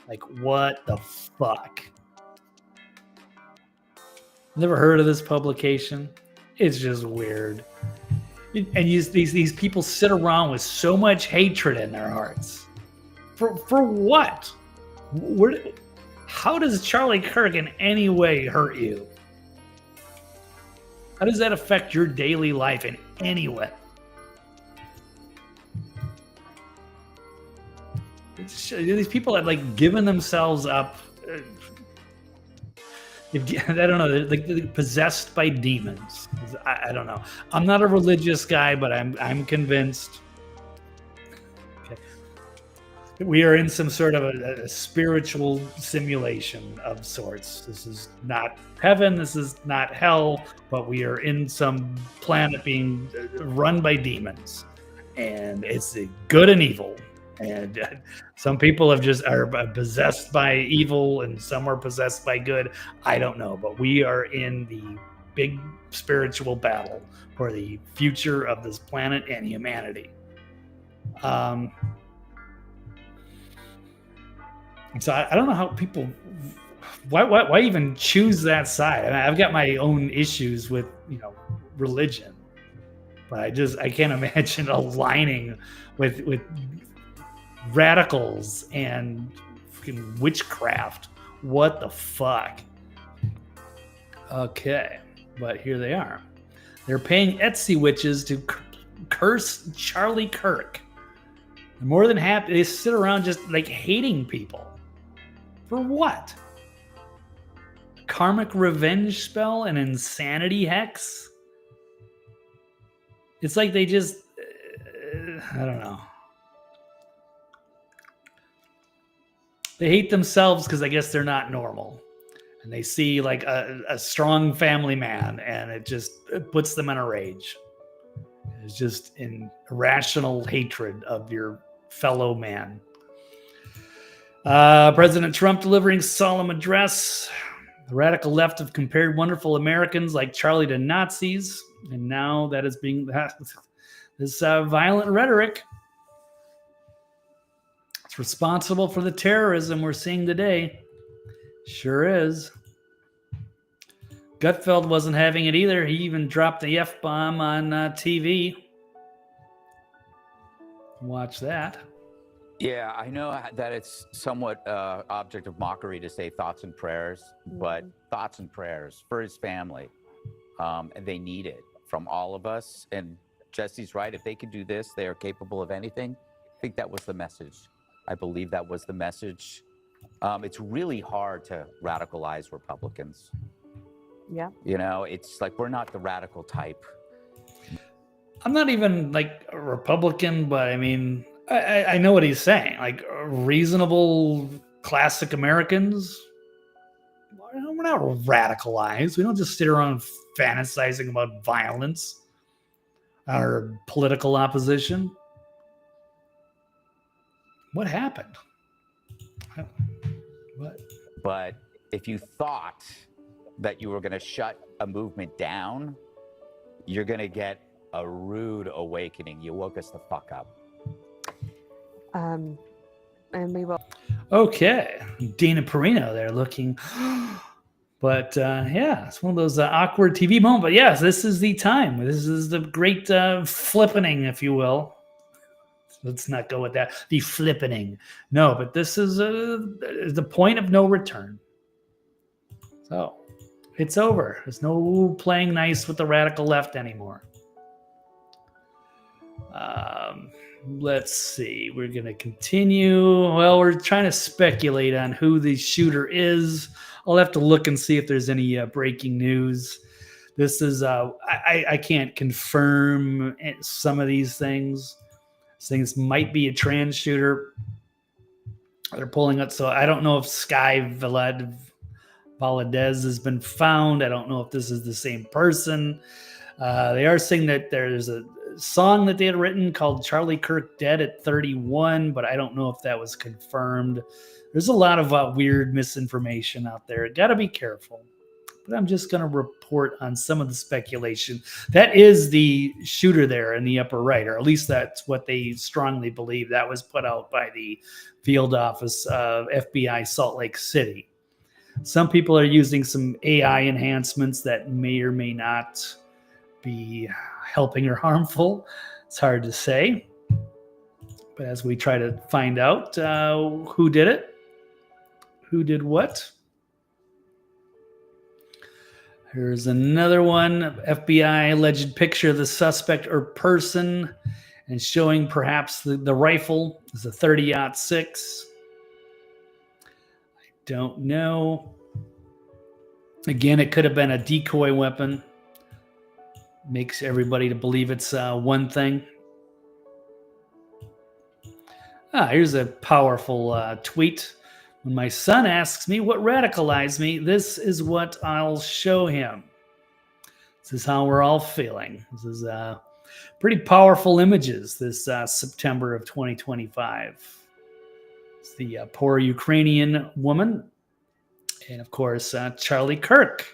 Like, what the fuck? Never heard of this publication? It's just weird. And these people sit around with so much hatred in their hearts. For what? How does Charlie Kirk in any way hurt you? How does that affect your daily life in any way? These people have like given themselves up. I don't know. They're possessed by demons. I don't know. I'm not a religious guy, but I'm convinced. Okay. We are in some sort of a spiritual simulation of sorts. This is not heaven. This is not hell. But we are in some planet being run by demons, and it's good and evil. And some people are possessed by evil, and some are possessed by good. I don't know, but we are in the big spiritual battle for the future of this planet and humanity. So I don't know how people. Why even choose that side? I mean, I've got my own issues with religion, but I can't imagine aligning with radicals and freaking witchcraft. What the fuck? Okay, but here they are. They're paying Etsy witches to curse Charlie Kirk. They're more than happy. They sit around just like hating people. For what? Karmic revenge spell? An insanity hex? It's like they just... I don't know. They hate themselves because I guess they're not normal. And they see like a strong family man, and it puts them in a rage. It's just an irrational hatred of your fellow man. President Trump delivering solemn address. The radical left have compared wonderful Americans like Charlie to Nazis, and now that is being this violent rhetoric. It's responsible for the terrorism we're seeing today. Sure is. Gutfeld wasn't having it either. He even dropped the F-bomb on TV. Watch that. Yeah, I know that it's somewhat object of mockery to say thoughts and prayers, but thoughts and prayers for his family. And they need it from all of us. And Jesse's right. If they could do this, they are capable of anything. I think that was the message. I believe that was the message. It's really hard to radicalize Republicans. Yeah. You know, it's like we're not the radical type. I'm not even like a Republican, but I mean, I know what he's saying. Like reasonable, classic Americans, we're not radicalized. We don't just sit around fantasizing about violence or political opposition. What happened? What? But if you thought that you were going to shut a movement down, you're going to get a rude awakening. You woke us the fuck up. And we will. Okay. Dana Perino there looking. But yeah, it's one of those awkward TV moments. But yes, this is the time. This is the great flippening, if you will. Let's not go with that. The flippening. No, but this is the point of no return. So it's over. There's no playing nice with the radical left anymore. Let's see. We're going to continue. Well, we're trying to speculate on who the shooter is. I'll have to look and see if there's any breaking news. This is, I can't confirm some of these things. Things might be a trans shooter. They're pulling up. So I don't know if Sky Valadez has been found. I don't know if this is the same person. They are saying that there's a song that they had written called Charlie Kirk Dead at 31, but I don't know if that was confirmed. There's a lot of weird misinformation out there. Got to be careful. But I'm just going to report on some of the speculation. That is the shooter there in the upper right, or at least that's what they strongly believe. That was put out by the field office of FBI Salt Lake City. Some people are using some AI enhancements that may or may not be helping or harmful. It's hard to say. But as we try to find out who did it, who did what. Here's another one. FBI alleged picture of the suspect or person and showing perhaps the rifle is a 30-06. I don't know. Again, it could have been a decoy weapon. Makes everybody to believe it's one thing. Here's a powerful tweet. When my son asks me what radicalized me, this is what I'll show him. This is how we're all feeling. This is pretty powerful images this September of 2025. It's the poor Ukrainian woman. And of course, Charlie Kirk,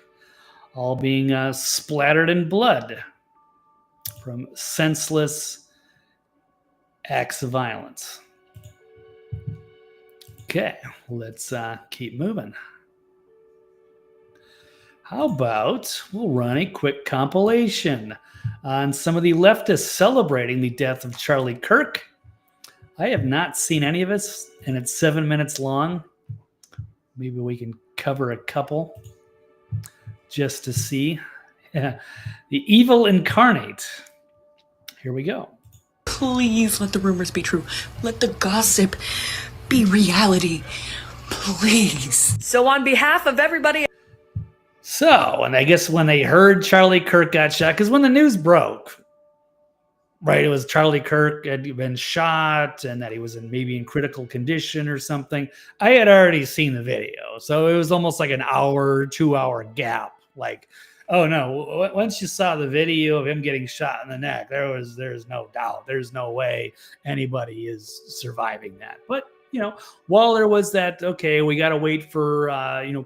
all being splattered in blood from senseless acts of violence. Okay, let's keep moving. How about we'll run a quick compilation on some of the leftists celebrating the death of Charlie Kirk. I have not seen any of this, and it's 7 minutes long. Maybe we can cover a couple just to see. The evil incarnate. Here we go. Please let the rumors be true. Let the gossip be reality. Please. So on behalf of everybody. So, and I guess when they heard Charlie Kirk got shot, because when the news broke, right, it was Charlie Kirk had been shot and that he was maybe in critical condition or something. I had already seen the video. So it was almost like an hour, 2 hour gap. Like, oh no, once you saw the video of him getting shot in the neck, there's no doubt. There's no way anybody is surviving that. But you know, while there was that, okay, we got to wait for,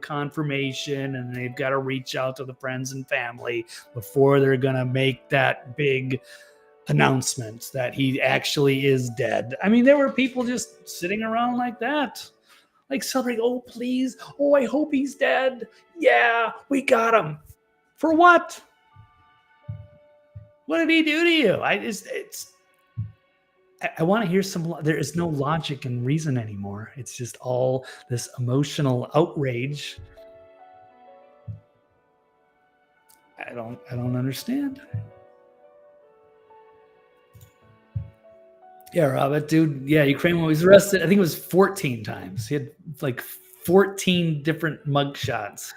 confirmation, and they've got to reach out to the friends and family before they're going to make that big announcement that he actually is dead. I mean, there were people just sitting around like that, like celebrating. Oh, please! Oh, I hope he's dead. Yeah, we got him. For what? What did he do to you? I want to hear some. There is no logic and reason anymore. It's just all this emotional outrage. I don't understand. Yeah, Rob, that dude. Yeah, Ukraine was arrested. I think it was 14 times. He had like 14 different mugshots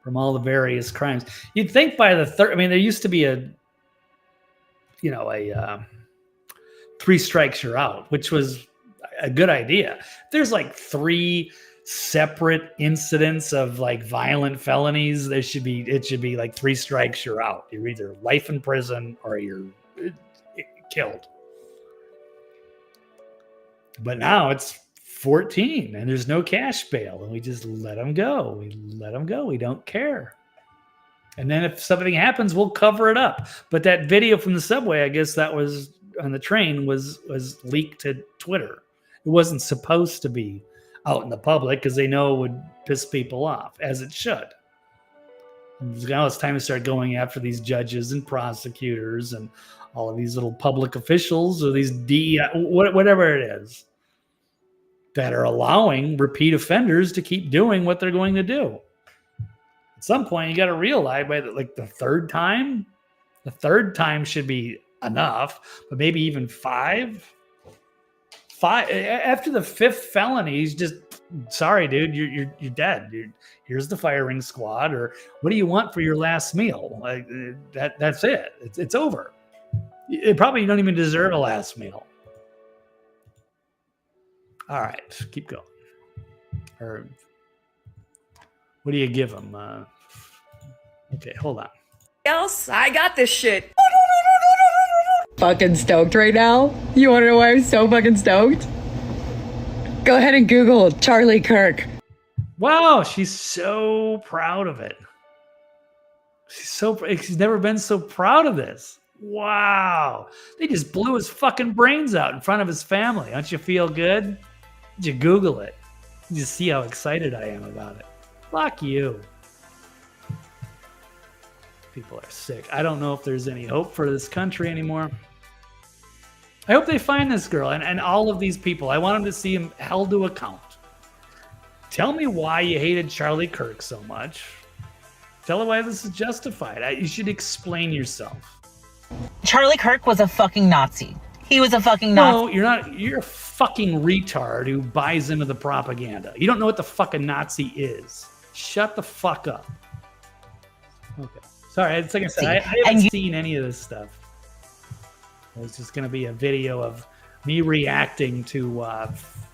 from all the various crimes. You'd think by the third. I mean, there used to be a 3 strikes you're out, which was a good idea. There's like 3 separate incidents of like violent felonies. It should be like 3 strikes you're out. You're either life in prison or you're killed. But now it's 14 and there's no cash bail and we just let them go. We don't care. And then if something happens, we'll cover it up. But that video from the subway, I guess that was on the train, was leaked to Twitter. It wasn't supposed to be out in the public because they know it would piss people off, as it should. And now it's time to start going after these judges and prosecutors and all of these little public officials or these DEI, whatever it is, that are allowing repeat offenders to keep doing what they're going to do. At some point, you got to realize by the third time should be enough, but maybe even 5 after the 5th felony, he's just, sorry, dude, you're dead. Here's the firing squad, or what do you want for your last meal? Like that's it. It's over. You probably don't even deserve a last meal. All right, keep going. Or what do you give them? Okay, hold on. Else, I got this shit. Fucking stoked right now. You want to know why I'm so fucking stoked? Go ahead and Google Charlie Kirk. Wow, she's so proud of it. She's never been so proud of this. Wow. They just blew his fucking brains out in front of his family. Don't you feel good? Did you Google it? You just see how excited I am about it. Fuck you. People are sick. I don't know if there's any hope for this country anymore. I hope they find this girl and all of these people. I want them to see him held to account. Tell me why you hated Charlie Kirk so much. Tell her why this is justified. You should explain yourself. Charlie Kirk was a fucking Nazi. He was a fucking Nazi. No, you're not. You're a fucking retard who buys into the propaganda. You don't know what the fucking Nazi is. Shut the fuck up. Okay. Sorry, it's like I said, I haven't seen any of this stuff. It's just going to be a video of me reacting to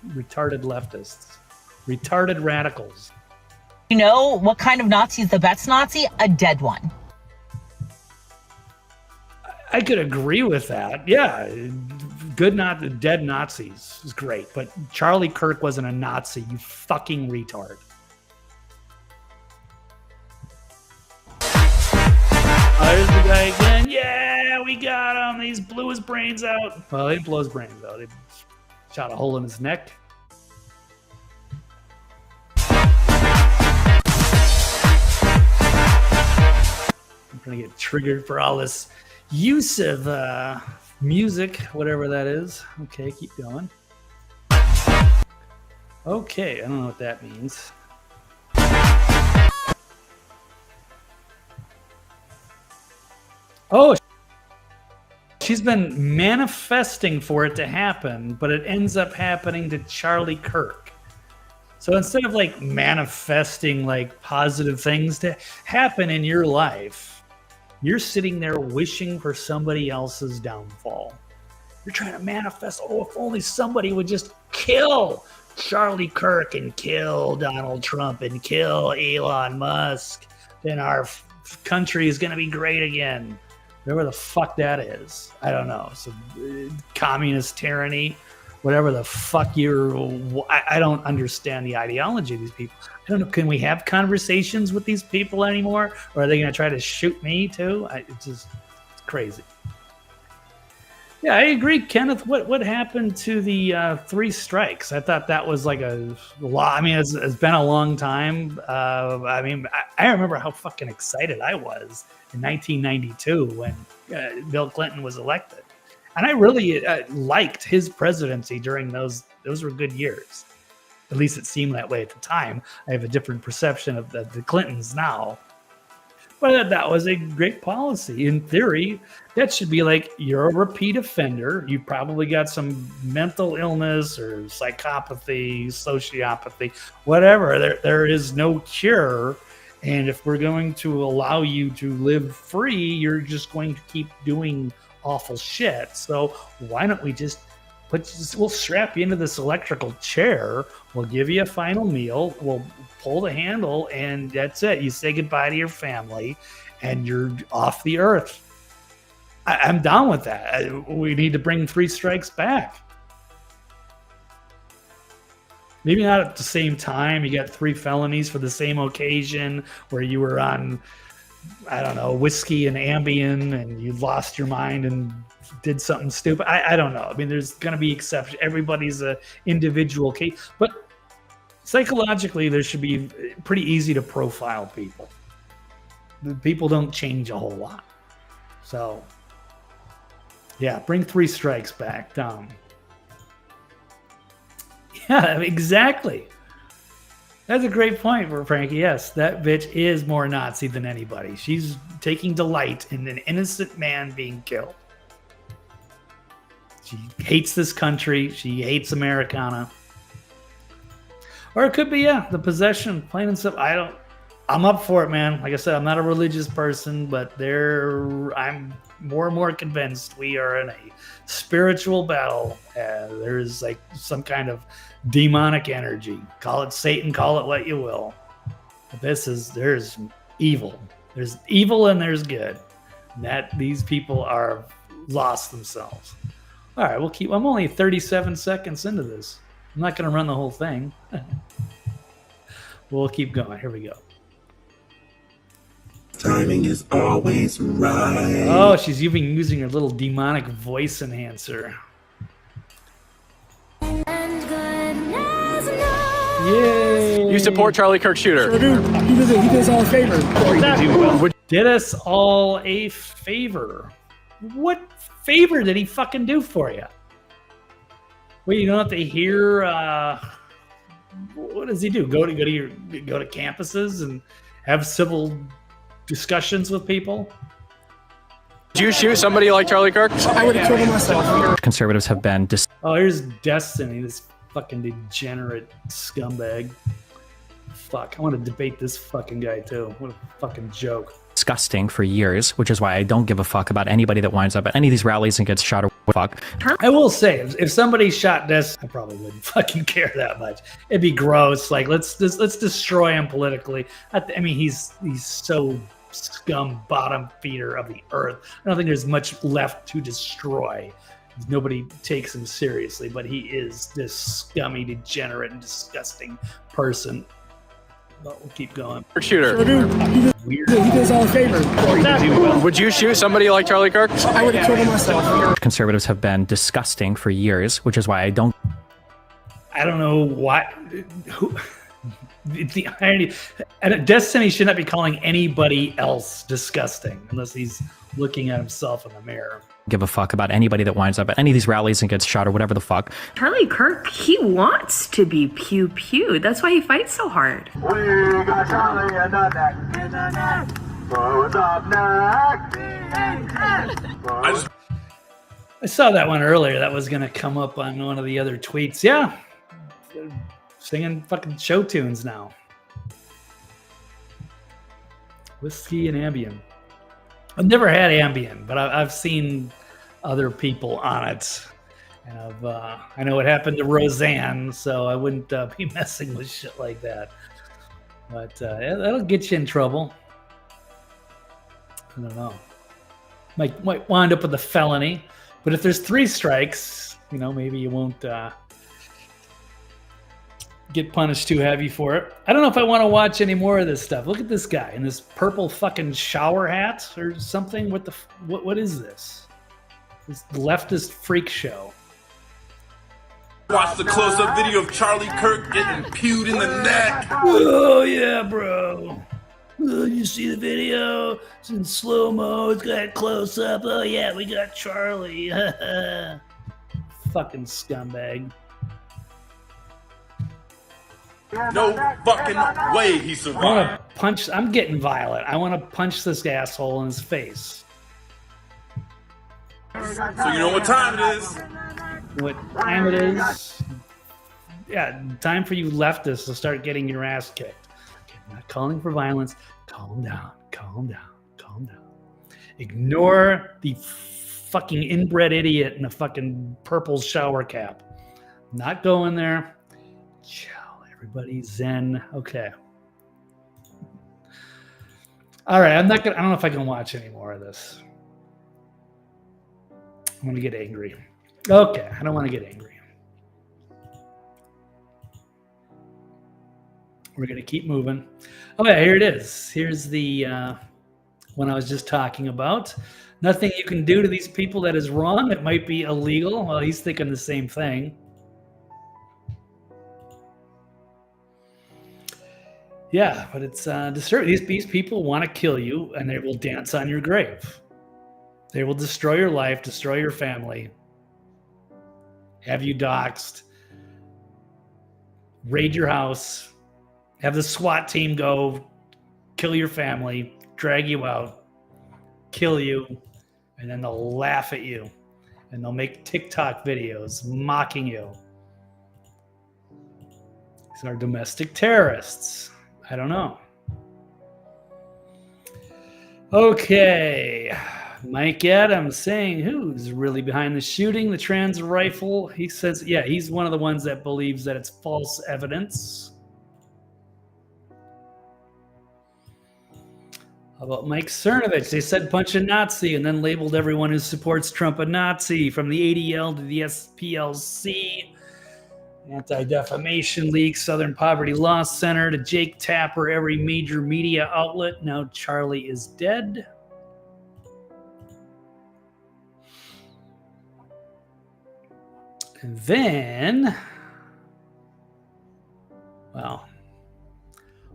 retarded leftists, retarded radicals. You know what kind of Nazi is the best Nazi? A dead one. I could agree with that. Yeah, dead Nazis is great, but Charlie Kirk wasn't a Nazi. You fucking retard. There's the guy again. Yeah, we got him. He's blew his brains out. Well, they didn't blow his brains out. They shot a hole in his neck. I'm gonna get triggered for all this use of music, whatever that is. Okay, keep going. Okay, I don't know what that means. Oh, she's been manifesting for it to happen, but it ends up happening to Charlie Kirk. So instead of like manifesting like positive things to happen in your life, you're sitting there wishing for somebody else's downfall. You're trying to manifest, oh, if only somebody would just kill Charlie Kirk and kill Donald Trump and kill Elon Musk, then our country is going to be great again. Whatever the fuck that is. I don't know. So communist tyranny, whatever the fuck I don't understand the ideology of these people. I don't know. Can we have conversations with these people anymore? Or are they going to try to shoot me too? It's crazy. Yeah, I agree, Kenneth. What happened to the 3 strikes? I thought that was like a lot. I mean, it's been a long time. I mean, I remember how fucking excited I was in 1992 when Bill Clinton was elected, and I really liked his presidency during those. Those were good years. At least it seemed that way at the time. I have a different perception of the Clintons now. But that was a great policy. In theory, that should be like, you're a repeat offender. You probably got some mental illness or psychopathy, sociopathy, whatever. There is no cure. And if we're going to allow you to live free, you're just going to keep doing awful shit. So why don't we just we'll strap you into this electrical chair. We'll give you a final meal. We'll pull the handle, and that's it. You say goodbye to your family, and you're off the earth. I'm down with that. We need to bring 3 strikes back. Maybe not at the same time. You got 3 felonies for the same occasion where you were on, I don't know, whiskey and Ambien, and you lost your mind and did something stupid. I don't know. I mean, there's going to be exceptions. Everybody's a individual case, but psychologically, there should be pretty easy to profile people. The people don't change a whole lot. So, yeah, bring 3 strikes back down. Yeah, exactly. That's a great point for Frankie. Yes, that bitch is more Nazi than anybody. She's taking delight in an innocent man being killed. She hates this country. She hates Americana. Or it could be, yeah, the possession, plain and simple. I'm up for it, man. Like I said, I'm not a religious person, but I'm more and more convinced we are in a spiritual battle. There's like some kind of demonic energy. Call it Satan, call it what you will. But there's evil. There's evil and there's good. And these people are lost themselves. All right, I'm only 37 seconds into this. I'm not going to run the whole thing. We'll keep going. Here we go. Timing is always right. Oh, she's even using her little demonic voice enhancer. Yay! You support Charlie Kirk shooter? Sure do. He did us all a favor. Did us all a favor. What favor did he fucking do for you? Wait, you don't have to hear. What does he do? Go to campuses and have civil discussions with people? Did you shoot somebody like Charlie Kirk? I would have killed him myself. Conservatives have been Oh, here's Destiny, this fucking degenerate scumbag. Fuck, I want to debate this fucking guy too. What a fucking joke. disgusting for years, which is why I don't give a fuck about anybody that winds up at any of these rallies and gets shot or fuck. I will say, if somebody shot this, I probably wouldn't fucking care that much. It'd be gross. Like, let's destroy him politically. I mean, he's so scum bottom feeder of the earth. I don't think there's much left to destroy. Nobody takes him seriously, but he is this scummy, degenerate, and disgusting person. But we'll keep going. Shooter. Weird. He does all a favor. Would you shoot somebody like Charlie Kirk? I would have killed him myself. Conservatives have been disgusting for years, which is why I don't know what. The irony, and Destiny should not be calling anybody else disgusting unless he's looking at himself in the mirror. give a fuck about anybody that winds up at any of these rallies and gets shot or whatever the fuck. Charlie Kirk, he wants to be pew pew. That's why he fights so hard. We got Charlie and the neck. Who's up next? I saw that one earlier. That was going to come up on one of the other tweets. Yeah. Singing fucking show tunes now. Whiskey and Ambien. I've never had Ambien, but I've seen other people on it. And I know what happened to Roseanne, so I wouldn't be messing with shit like that. But that'll get you in trouble. I don't know. Might wind up with a felony. But if there's 3 strikes, maybe you won't get punished too heavy for it. I don't know if I want to watch any more of this stuff. Look at this guy in this purple fucking shower hat or something. What is this? This leftist freak show. Watch the close-up video of Charlie Kirk getting pewed in the neck. Oh yeah, bro. Oh, you see the video? It's in slow-mo. It's got close up. Oh yeah, we got Charlie. Fucking scumbag. No fucking way he I survived. want to punch. I'm getting violent. I want to punch this asshole in his face. So you know what time it is. What time it is? Yeah, time for you leftists to start getting your ass kicked. Okay, I'm not calling for violence. Calm down. Calm down. Calm down. Ignore the fucking inbred idiot in a fucking purple shower cap. Not going there. Chill. Everybody zen. Okay. All right. I don't know if I can watch any more of this. I'm gonna get angry. Okay, I don't want to get angry. We're gonna keep moving. Oh yeah, here it is. Here's the one I was just talking about. Nothing you can do to these people that is wrong. It might be illegal. Well, he's thinking the same thing. Yeah, but it's disturbing. These people want to kill you, and they will dance on your grave. They will destroy your life, destroy your family, have you doxxed, raid your house, have the SWAT team go kill your family, drag you out, kill you, and then they'll laugh at you, and they'll make TikTok videos mocking you. These are domestic terrorists. I don't know. Okay. Mike Adams saying who's really behind the shooting, the trans rifle. He says, yeah, he's one of the ones that believes that it's false evidence. How about Mike Cernovich? They said punch a Nazi and then labeled everyone who supports Trump a Nazi, from the ADL to the SPLC, Anti-Defamation League, Southern Poverty Law Center, to Jake Tapper, every major media outlet. Now Charlie is dead. And then, well,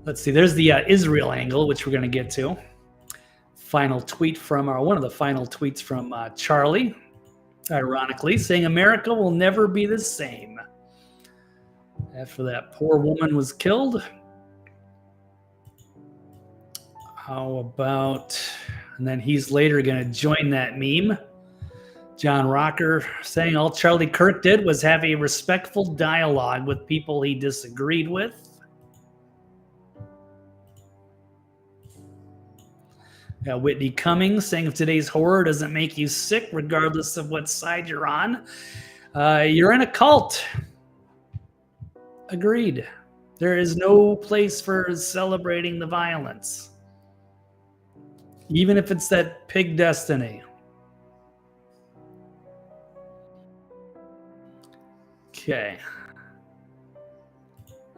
let's see. There's the Israel angle, which we're going to get to. Final tweet from, or one of the final tweets from Charlie, ironically, saying America will never be the same after that poor woman was killed. How about, and then he's later going to join that meme. John Rocker saying all Charlie Kirk did was have a respectful dialogue with people he disagreed with. Got Whitney Cummings saying if today's horror doesn't make you sick, regardless of what side you're on, you're in a cult. Agreed. There is no place for celebrating the violence. Even if it's that pig destiny. Okay.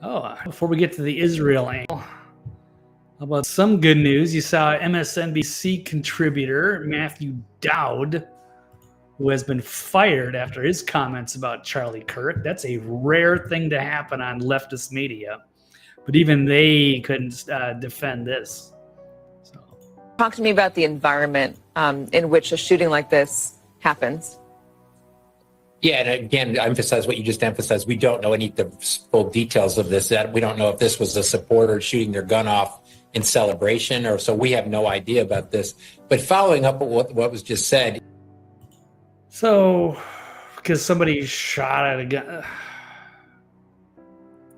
Oh, before we get to the Israel angle, how about some good news? You saw MSNBC contributor Matthew Dowd, who has been fired after his comments about Charlie Kirk. That's a rare thing to happen on leftist media. But even they couldn't defend this. Talk to me about the environment in which a shooting like this happens. Yeah, and again, emphasize what you just emphasized. We don't know any of the full details of this. That we don't know if this was a supporter shooting their gun off in celebration, or so we have no idea about this. But following up on what was just said. So, because somebody shot at a gun.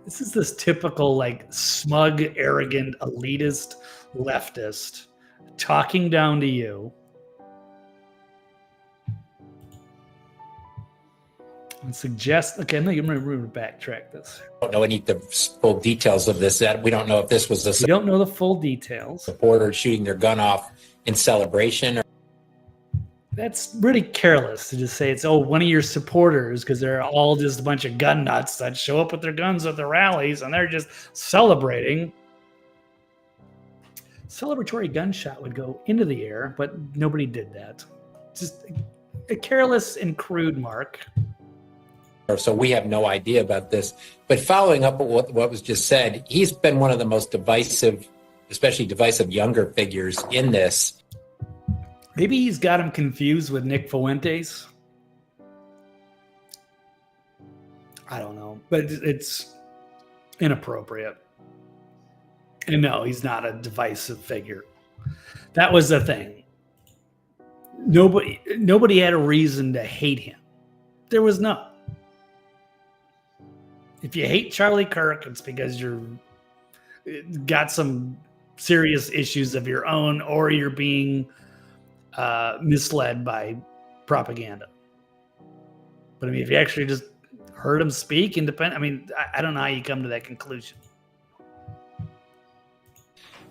This is this typical, like, smug, arrogant, elitist leftist talking down to you. And suggest, okay, I'm going to backtrack this. Don't know any of the full details of this. That we don't know if this was a we don't know the full details. Supporter shooting their gun off in celebration. That's really careless to just say it's, oh, one of your supporters, because they're all just a bunch of gun nuts that show up with their guns at the rallies and they're just celebrating. Celebratory gunshot would go into the air, but nobody did that. Just careless and crude, Mark. So we have no idea about this. But following up on what was just said, he's been one of the most divisive, especially divisive younger figures in this. Maybe he's got him confused with Nick Fuentes. I don't know, but it's inappropriate. And no, he's not a divisive figure. That was the thing. Nobody had a reason to hate him. There was none. If you hate Charlie Kirk, it's because you're got some serious issues of your own, or you're being misled by propaganda. But I mean, if you actually just heard him speak independent, I mean, I don't know how you come to that conclusion.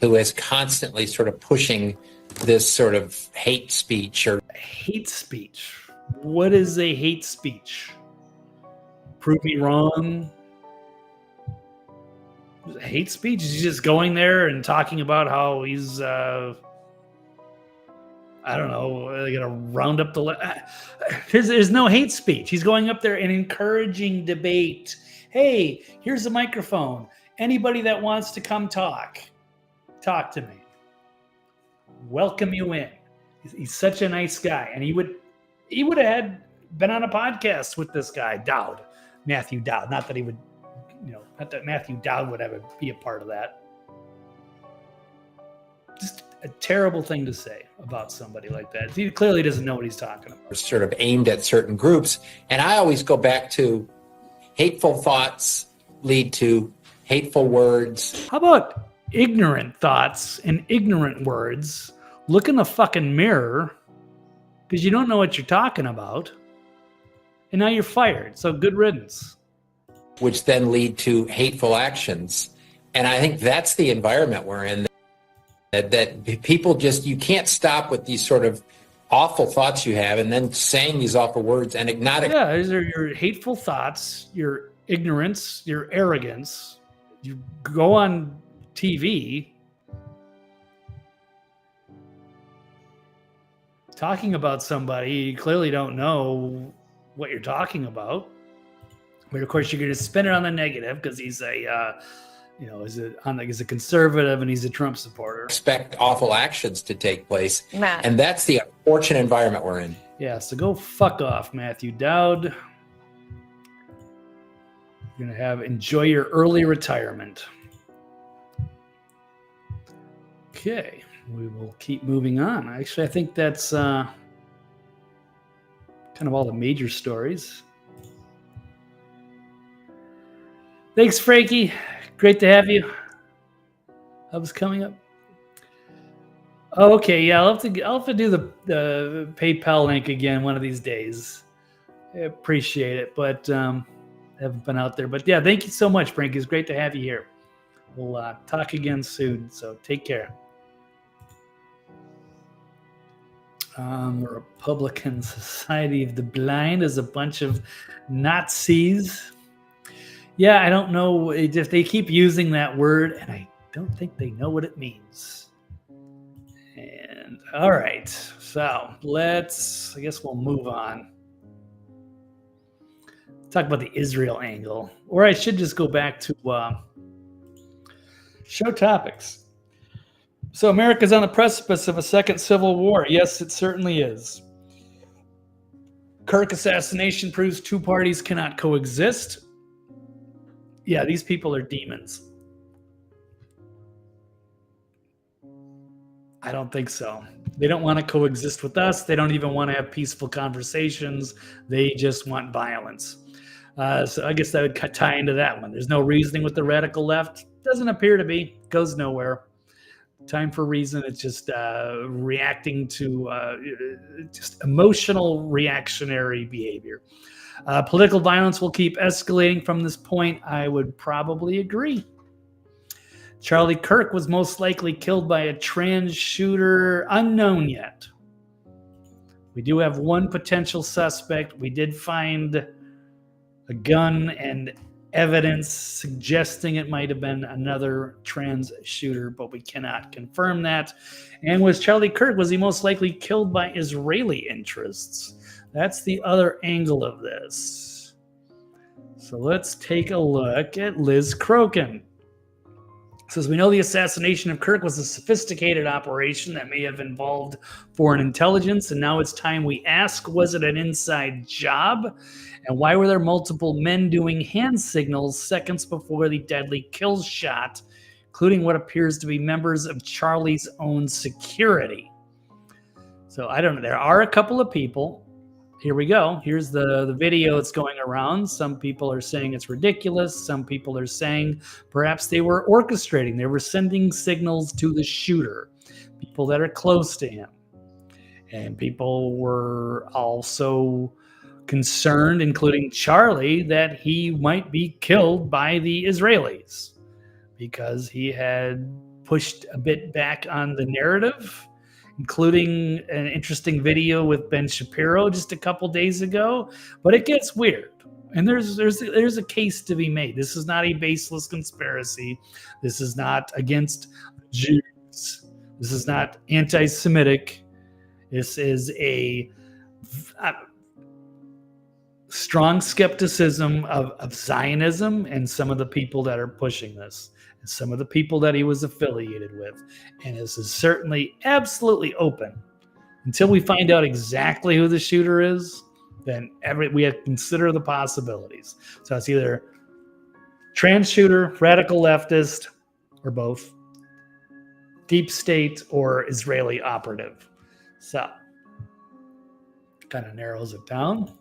Who is constantly sort of pushing this sort of hate speech or hate speech. What is a hate speech? Prove me wrong. Hate speech? Is he just going there and talking about how he's I don't know, they're gonna round up the there's no hate speech. He's going up there and encouraging debate. Hey, here's a microphone. Anybody that wants to come talk to me. Welcome you in. He's such a nice guy, and he would have been on a podcast with this guy Matthew Dowd. Not that he would, not that Matthew Dowd would ever be a part of that. Just a terrible thing to say about somebody like that. He clearly doesn't know what he's talking about. Sort of aimed at certain groups, and I always go back to hateful thoughts lead to hateful words. How about ignorant thoughts and ignorant words? Look in the fucking mirror, because you don't know what you're talking about, and now you're fired. So good riddance. Which then lead to hateful actions. And I think that's the environment we're in, that people just, you can't stop with these sort of awful thoughts you have and then saying these awful words and not. Yeah, these are your hateful thoughts, your ignorance, your arrogance. You go on TV talking about somebody, you clearly don't know what you're talking about. But of course, you're going to spin it on the negative because he's he's a conservative and he's a Trump supporter. Expect awful actions to take place, Matt. And that's the unfortunate environment we're in. Yeah, so go fuck off, Matthew Dowd. You're going to enjoy your early retirement. Okay, we will keep moving on. Actually, I think that's kind of all the major stories. Thanks, Frankie. Great to have you. How's coming up? Okay, yeah, I'll have to do the PayPal link again one of these days. I appreciate it, but haven't been out there. But yeah, thank you so much, Frankie. It's great to have you here. We'll talk again soon, so take care. The Republican Society of the Blind is a bunch of Nazis. Yeah, I don't know if they keep using that word, and I don't think they know what it means. And all right, so I guess we'll move on. Talk about the Israel angle, or I should just go back to show topics. So America's on the precipice of a second civil war. Yes, it certainly is. Kirk assassination proves two parties cannot coexist. Yeah, these people are demons. I don't think so. They don't want to coexist with us. They don't even want to have peaceful conversations. They just want violence. So I guess that would tie into that one. There's no reasoning with the radical left. Doesn't appear to be. Goes nowhere. Time for reason. It's just reacting to just emotional reactionary behavior. Political violence will keep escalating from this point. I would probably agree. Charlie Kirk was most likely killed by a trans shooter, unknown yet. We do have one potential suspect. We did find a gun and evidence suggesting it might have been another trans shooter, but we cannot confirm that. And was Charlie Kirk, was he most likely killed by Israeli interests? That's the other angle of this. So let's take a look at Liz Crokin. It says, we know the assassination of Kirk was a sophisticated operation that may have involved foreign intelligence, and now it's time we ask, was it an inside job? And why were there multiple men doing hand signals seconds before the deadly kill shot, including what appears to be members of Charlie's own security? So I don't know. There are a couple of people. Here we go. Here's the video that's going around. Some people are saying it's ridiculous. Some people are saying perhaps they were orchestrating. They were sending signals to the shooter, people that are close to him. And people were also concerned, including Charlie, that he might be killed by the Israelis because he had pushed a bit back on the narrative, including an interesting video with Ben Shapiro just a couple days ago. But it gets weird, and there's a case to be made. This is not a baseless conspiracy. This is not against Jews. This is not anti-Semitic. This is a strong skepticism of Zionism and some of the people that are pushing this, and some of the people that he was affiliated with. And this is certainly absolutely open. Until we find out exactly who the shooter is, then we have to consider the possibilities. So it's either trans shooter, radical leftist, or both, deep state, or Israeli operative. So kind of narrows it down.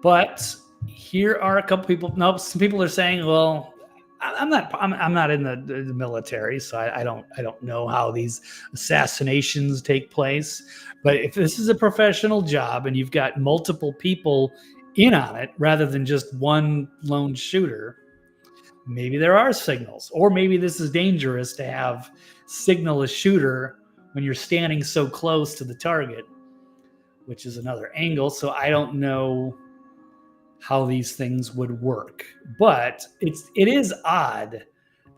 But here are a couple people. No, some people are saying, well, I'm not in the military, so I don't know how these assassinations take place. But if this is a professional job and you've got multiple people in on it rather than just one lone shooter, maybe there are signals, or maybe this is dangerous to have signal a shooter when you're standing so close to the target, which is another angle. So I don't know how these things would work, but it is odd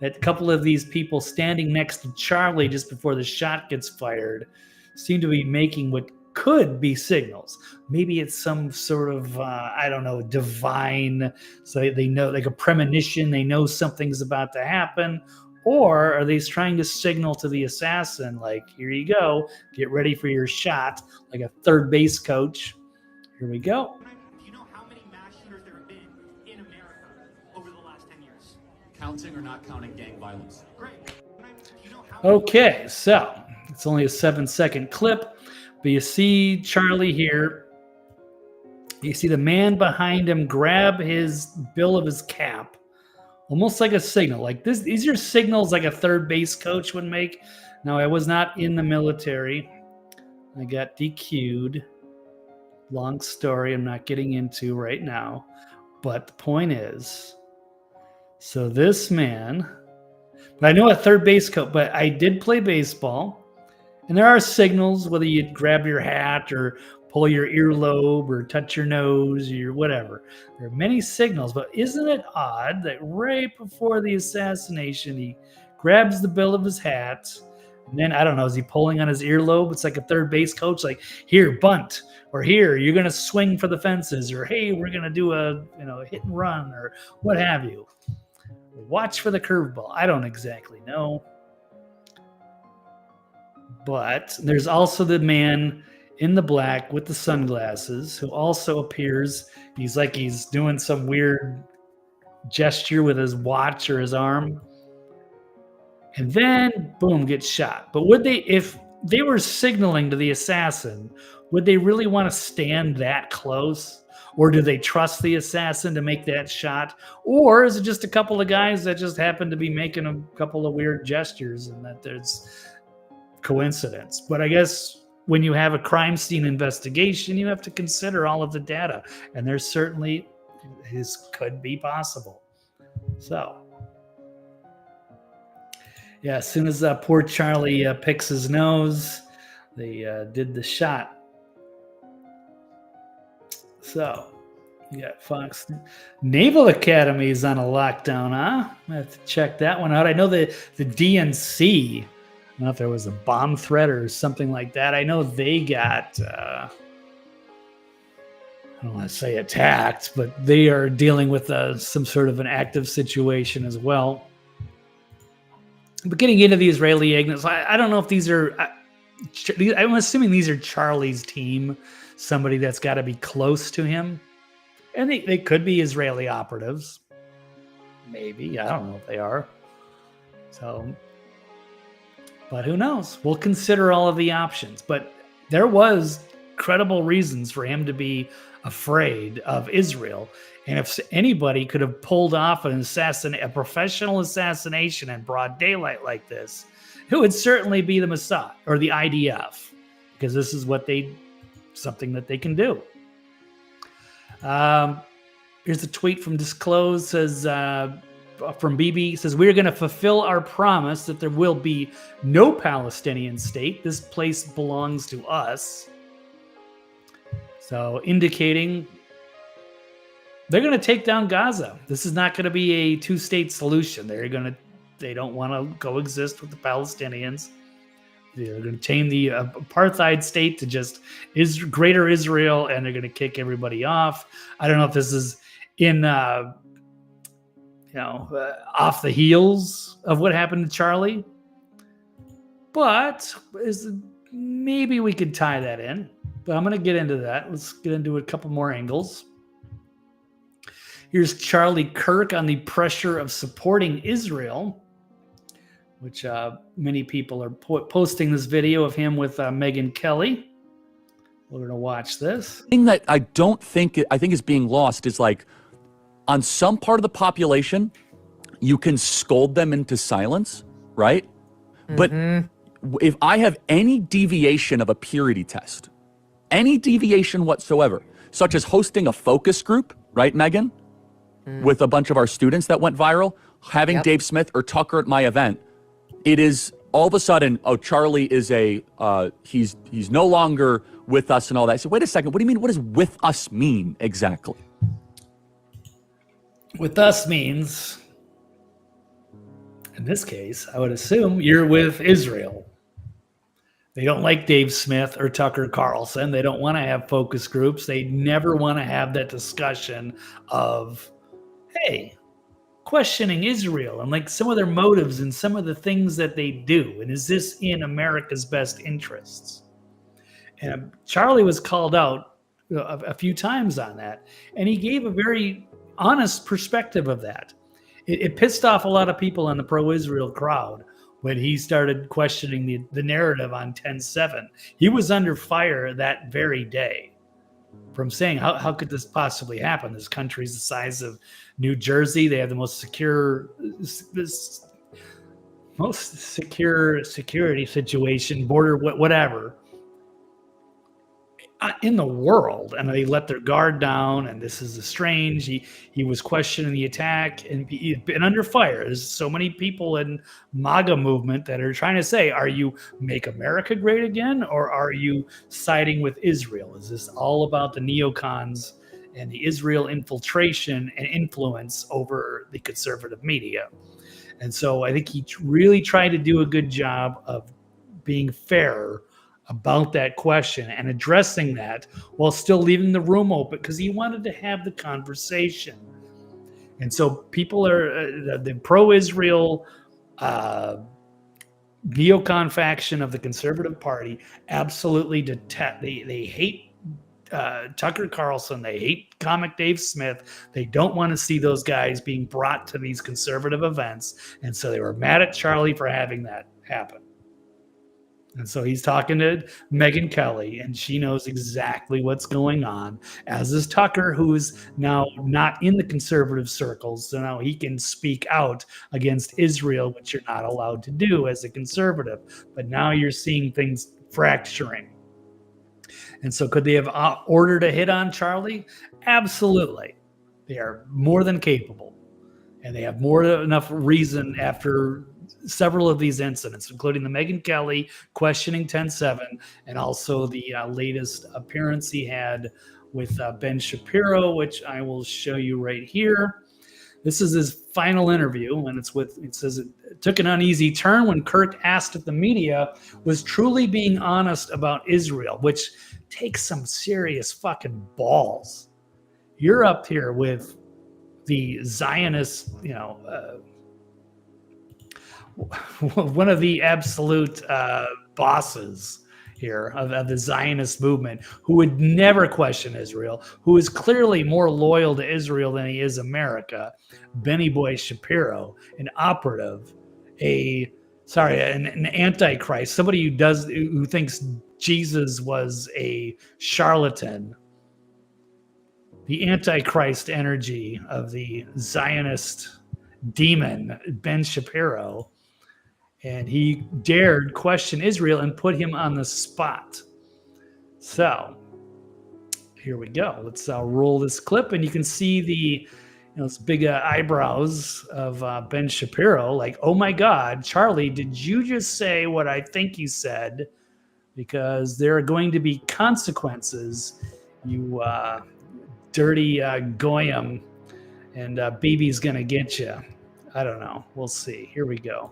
that a couple of these people standing next to Charlie just before the shot gets fired seem to be making what could be signals. Maybe it's some sort of I don't know, divine, so they know, like a premonition, they know something's about to happen. Or are they trying to signal to the assassin, like, here you go, get ready for your shot, like a third base coach. Here we go. Counting or not counting gang violence? Great. Okay, so it's only a 7-second clip, but you see Charlie here. You see the man behind him grab his bill of his cap, almost like a signal. Like this, these are signals like a third base coach would make. Now, I was not in the military. I got DQ'd. Long story I'm not getting into right now. But the point is, so this man, but I know a third base coach, but I did play baseball, and there are signals, whether you grab your hat or pull your earlobe or touch your nose or whatever. There are many signals, but isn't it odd that right before the assassination, he grabs the bill of his hat, and then, I don't know, is he pulling on his earlobe? It's like a third base coach, like, here, bunt, or here, you're going to swing for the fences, or hey, we're going to do a hit and run, or what have you. Watch for the curveball. I don't exactly know. But there's also the man in the black with the sunglasses who also appears. He's like he's doing some weird gesture with his watch or his arm. And then, boom, gets shot. But would they, if they were signaling to the assassin, would they really want to stand that close? Or do they trust the assassin to make that shot? Or is it just a couple of guys that just happen to be making a couple of weird gestures and that there's coincidence? But I guess when you have a crime scene investigation, you have to consider all of the data. And there's certainly, this could be possible. So, yeah, as soon as poor Charlie picks his nose, they did the shot. So, you got Fox Naval Academy is on a lockdown, huh? I have to check that one out. I know the DNC, I don't know if there was a bomb threat or something like that. I know they got I don't want to say attacked, but they are dealing with some sort of an active situation as well. But getting into the Israeli ignorance, I don't know if these are. I'm assuming these are Charlie's team, somebody that's got to be close to him, and they could be Israeli operatives. Maybe, I don't know if they are. So, but who knows? We'll consider all of the options. But there was credible reasons for him to be afraid of Israel. And if anybody could have pulled off a professional assassination in broad daylight like this, it would certainly be the Mossad or the IDF, because this is something that they can do. Here's a tweet from Disclose, says, from BB, says, we're going to fulfill our promise that there will be no Palestinian state. This place belongs to us. So indicating they're going to take down Gaza. This is not going to be a two-state solution. They don't want to coexist with the Palestinians. They're going to change the apartheid state to just greater Israel, and they're going to kick everybody off. I don't know if this is in, off the heels of what happened to Charlie, but maybe we could tie that in. But I'm going to get into that. Let's get into a couple more angles. Here's Charlie Kirk on the pressure of supporting Israel, which many people are posting this video of him with Megyn Kelly. We're going to watch this. The thing that I think is being lost is, like, on some part of the population, you can scold them into silence, right? But if I have any deviation of a purity test, any deviation whatsoever, such as hosting a focus group, right, Megan, with a bunch of our students that went viral, having Dave Smith or Tucker at my event, it is all of a sudden, oh, Charlie is he's no longer with us and all that. I said, wait a second, what do you mean? What does with us mean exactly? With us means, in this case, I would assume you're with Israel. They don't like Dave Smith or Tucker Carlson. They don't want to have focus groups. They never want to have that discussion of, hey, questioning Israel and like some of their motives and some of the things that they do. And is this in America's best interests? And Charlie was called out a few times on that. And he gave a very honest perspective of that. It pissed off a lot of people in the pro-Israel crowd when he started questioning the narrative on 10/7. He was under fire that very day from saying, how could this possibly happen? This country's the size of New Jersey. They have the most secure security situation, border, whatever, in the world, and they let their guard down, and this is strange. He was questioning the attack, and he's been under fire. There's so many people in MAGA movement that are trying to say, are you make America great again, or are you siding with Israel? Is this all about the neocons and the Israel infiltration and influence over the conservative media? And so I think he really tried to do a good job of being fair about that question and addressing that while still leaving the room open, because he wanted to have the conversation. And so people are the pro-Israel neocon faction of the Conservative Party absolutely detest. They hate Tucker Carlson. They hate comic Dave Smith. They don't want to see those guys being brought to these conservative events. And so they were mad at Charlie for having that happen. And so he's talking to Megyn Kelly, and she knows exactly what's going on, as is Tucker, who is now not in the conservative circles. So now he can speak out against Israel, which you're not allowed to do as a conservative. But now you're seeing things fracturing. And so could they have ordered a hit on Charlie? Absolutely. They are more than capable. And they have more than enough reason after several of these incidents, including the Megyn Kelly questioning 10/7, and also the latest appearance he had with Ben Shapiro, which I will show you right here. This is his final interview, and it says it took an uneasy turn when Kirk asked if the media was truly being honest about Israel, which takes some serious fucking balls. You're up here with the Zionist, one of the absolute bosses here of the Zionist movement, who would never question Israel, who is clearly more loyal to Israel than he is America, Benny Boy Shapiro, an operative, an antichrist, somebody who thinks Jesus was a charlatan, the antichrist energy of the Zionist demon, Ben Shapiro. And he dared question Israel and put him on the spot. So here we go. Let's roll this clip, and you can see the those big eyebrows of Ben Shapiro. Like, oh my God, Charlie, did you just say what I think you said? Because there are going to be consequences, you dirty goyim, and Bibi's gonna get you. I don't know. We'll see. Here we go.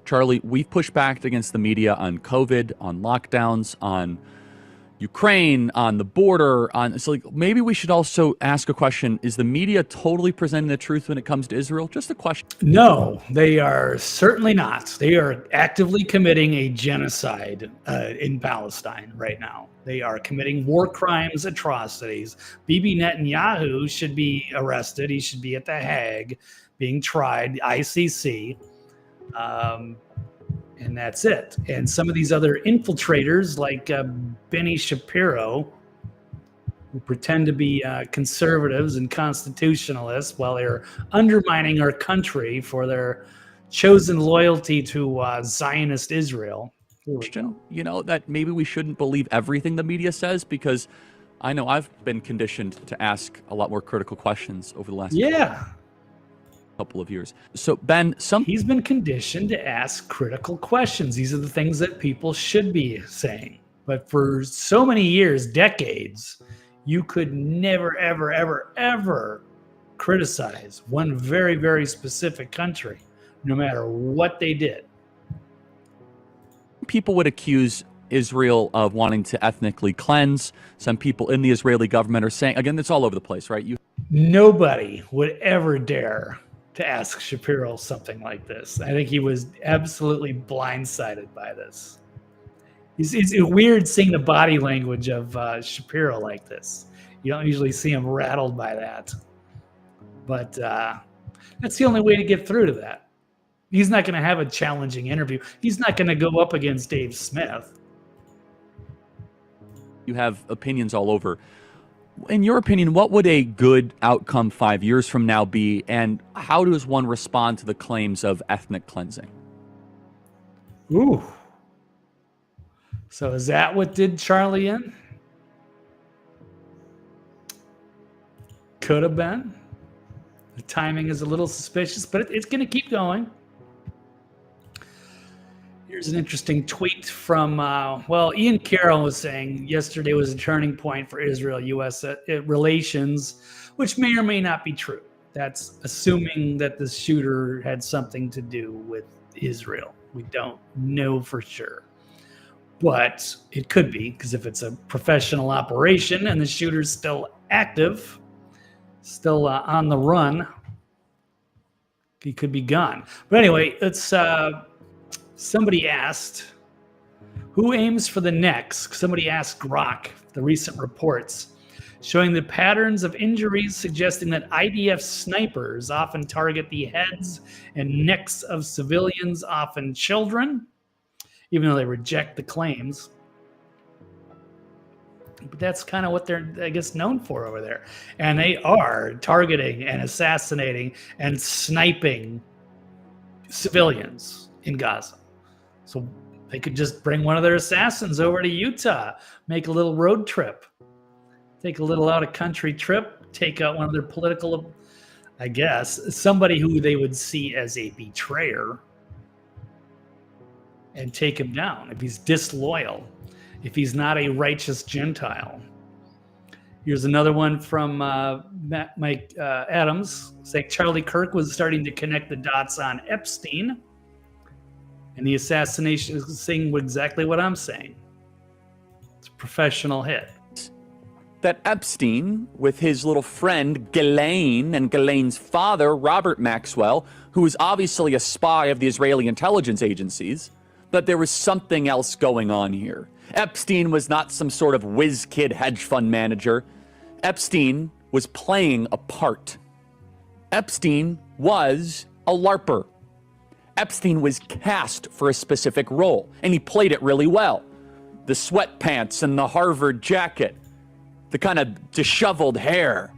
Charlie, we've pushed back against the media on COVID, on lockdowns, on Ukraine, on the border, so like maybe we should also ask a question. Is the media totally presenting the truth when it comes to Israel? Just a question. No, they are certainly not. They are actively committing a genocide in Palestine right now. They are committing war crimes, atrocities. Bibi Netanyahu should be arrested. He should be at the Hague being tried, ICC. And that's it. And some of these other infiltrators like Benny Shapiro, who pretend to be conservatives and constitutionalists while they're undermining our country for their chosen loyalty to Zionist Israel. That maybe we shouldn't believe everything the media says, because I know I've been conditioned to ask a lot more critical questions over the last couple of years. So Ben, he's been conditioned to ask critical questions. These are the things that people should be saying. But for so many years, decades, you could never, ever, ever, ever criticize one very, very specific country, no matter what they did. People would accuse Israel of wanting to ethnically cleanse. Some people in the Israeli government are saying, again, it's all over the place, right? Nobody would ever dare to ask Shapiro something like this. I think he was absolutely blindsided by this. It's weird seeing the body language of Shapiro like this. You don't usually see him rattled by that. But that's the only way to get through to that. He's not going to have a challenging interview. He's not going to go up against Dave Smith. You have opinions all over. In your opinion, what would a good outcome 5 years from now be, and how does one respond to the claims of ethnic cleansing? Ooh. So is that what did Charlie in? Could have been. The timing is a little suspicious, but it's going to keep going. Here's an interesting tweet from, Ian Carroll was saying yesterday was a turning point for Israel-U.S. relations, which may or may not be true. That's assuming that the shooter had something to do with Israel. We don't know for sure. But it could be, because if it's a professional operation and the shooter's still active, still on the run, he could be gone. But anyway, it's... somebody asked, who aims for the next? Somebody asked Grok, the recent reports showing the patterns of injuries suggesting that IDF snipers often target the heads and necks of civilians, often children, even though they reject the claims. But that's kind of what they're, I guess, known for over there. And they are targeting and assassinating and sniping civilians in Gaza. So they could just bring one of their assassins over to Utah, make a little road trip, take a little out-of-country trip, take out one of their political, I guess, somebody who they would see as a betrayer, and take him down if he's disloyal, if he's not a righteous Gentile. Here's another one from Mike Adams saying Charlie Kirk was starting to connect the dots on Epstein. And the assassination is saying exactly what I'm saying. It's a professional hit. that Epstein, with his little friend Ghislaine and Ghislaine's father, Robert Maxwell, who was obviously a spy of the Israeli intelligence agencies, that there was something else going on here. Epstein was not some sort of whiz-kid hedge fund manager. Epstein was playing a part. Epstein was a LARPer. Epstein was cast for a specific role, and he played it really well. The sweatpants and the Harvard jacket, the kind of disheveled hair,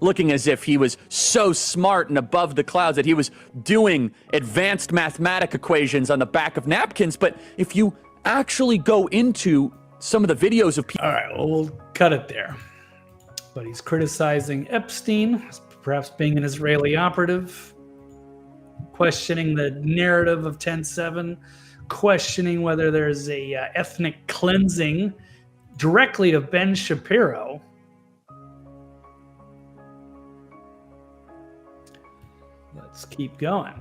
looking as if he was so smart and above the clouds that he was doing advanced mathematic equations on the back of napkins. But if you actually go into some of the videos of people... All right, well, we'll cut it there. But he's criticizing Epstein, perhaps being an Israeli operative, questioning the narrative of 10/7, questioning whether there's a ethnic cleansing directly to Ben Shapiro. Let's keep going.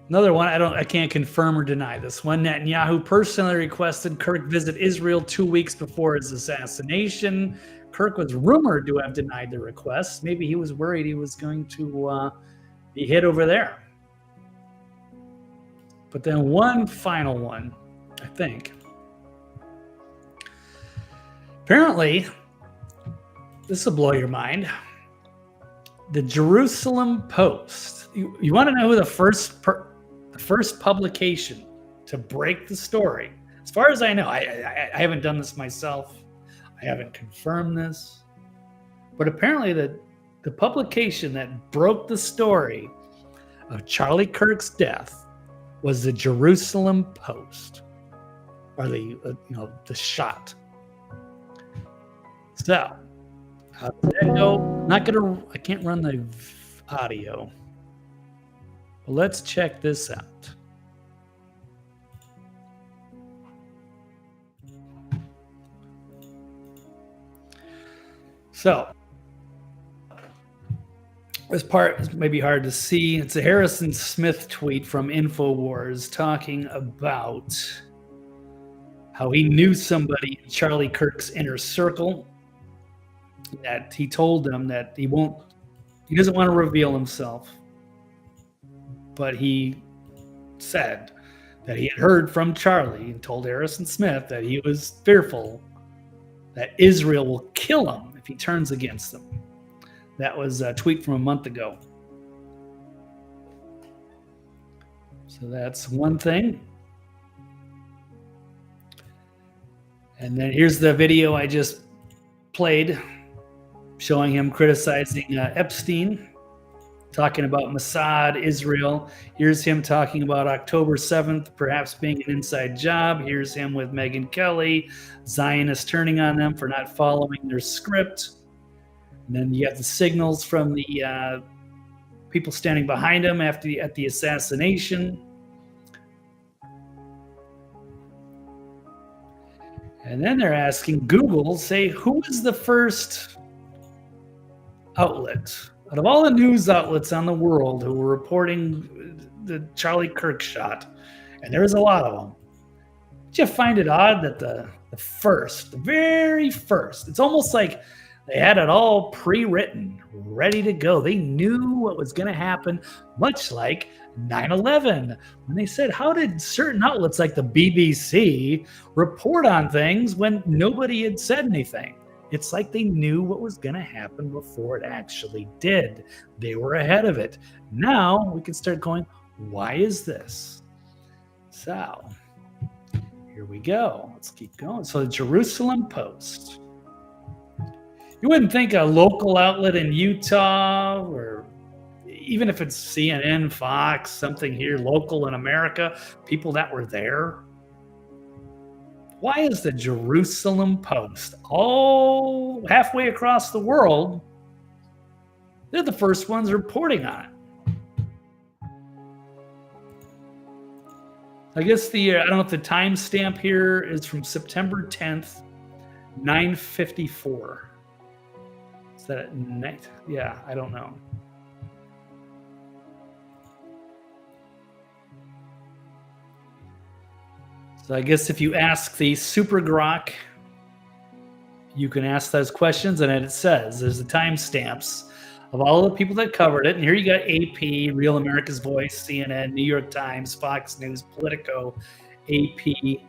Another one, I can't confirm or deny this one. Netanyahu personally requested Kirk visit Israel 2 weeks before his assassination. Kirk was rumored to have denied the request. Maybe he was worried he was going to be hit over there. But then one final one, I think. Apparently, this will blow your mind. The Jerusalem Post. You want to know who the first publication to break the story? As far as I know, I haven't done this myself. I haven't confirmed this. But apparently the publication that broke the story of Charlie Kirk's death was the Jerusalem Post, or the shot. So, how did that go? I can't run the audio. Well, let's check this out. So, this part is maybe hard to see. It's a Harrison Smith tweet from InfoWars talking about how he knew somebody in Charlie Kirk's inner circle, that he told them that he doesn't want to reveal himself, but he said that he had heard from Charlie and told Harrison Smith that he was fearful that Israel will kill him if he turns against them. That was a tweet from a month ago. So that's one thing. And then here's the video I just played showing him criticizing Epstein, talking about Mossad, Israel. Here's him talking about October 7th perhaps being an inside job. Here's him with Megyn Kelly, Zionists turning on them for not following their script. And then you have the signals from the people standing behind him at the assassination. And then they're asking Google, say, who was the first outlet out of all the news outlets on the world who were reporting the Charlie Kirk shot? And there was a lot of them. Did you find it odd that the very first, it's almost like they had it all pre-written, ready to go. They knew what was going to happen, much like 9/11. When they said, how did certain outlets like the BBC report on things when nobody had said anything? It's like they knew what was going to happen before it actually did. They were ahead of it. Now we can start going, why is this? So here we go. Let's keep going. So the Jerusalem Post. You wouldn't think a local outlet in Utah, or even if it's CNN, Fox, something here local in America, people that were there. Why is the Jerusalem Post all halfway across the world? They're the first ones reporting on it. I guess I don't know if the timestamp here is from September 10th, 9:54. Is that at night? Yeah, I don't know. So I guess if you ask the Super Grok, you can ask those questions, and it says there's the timestamps of all the people that covered it. And here you got AP, Real America's Voice, CNN, New York Times, Fox News, Politico, AP.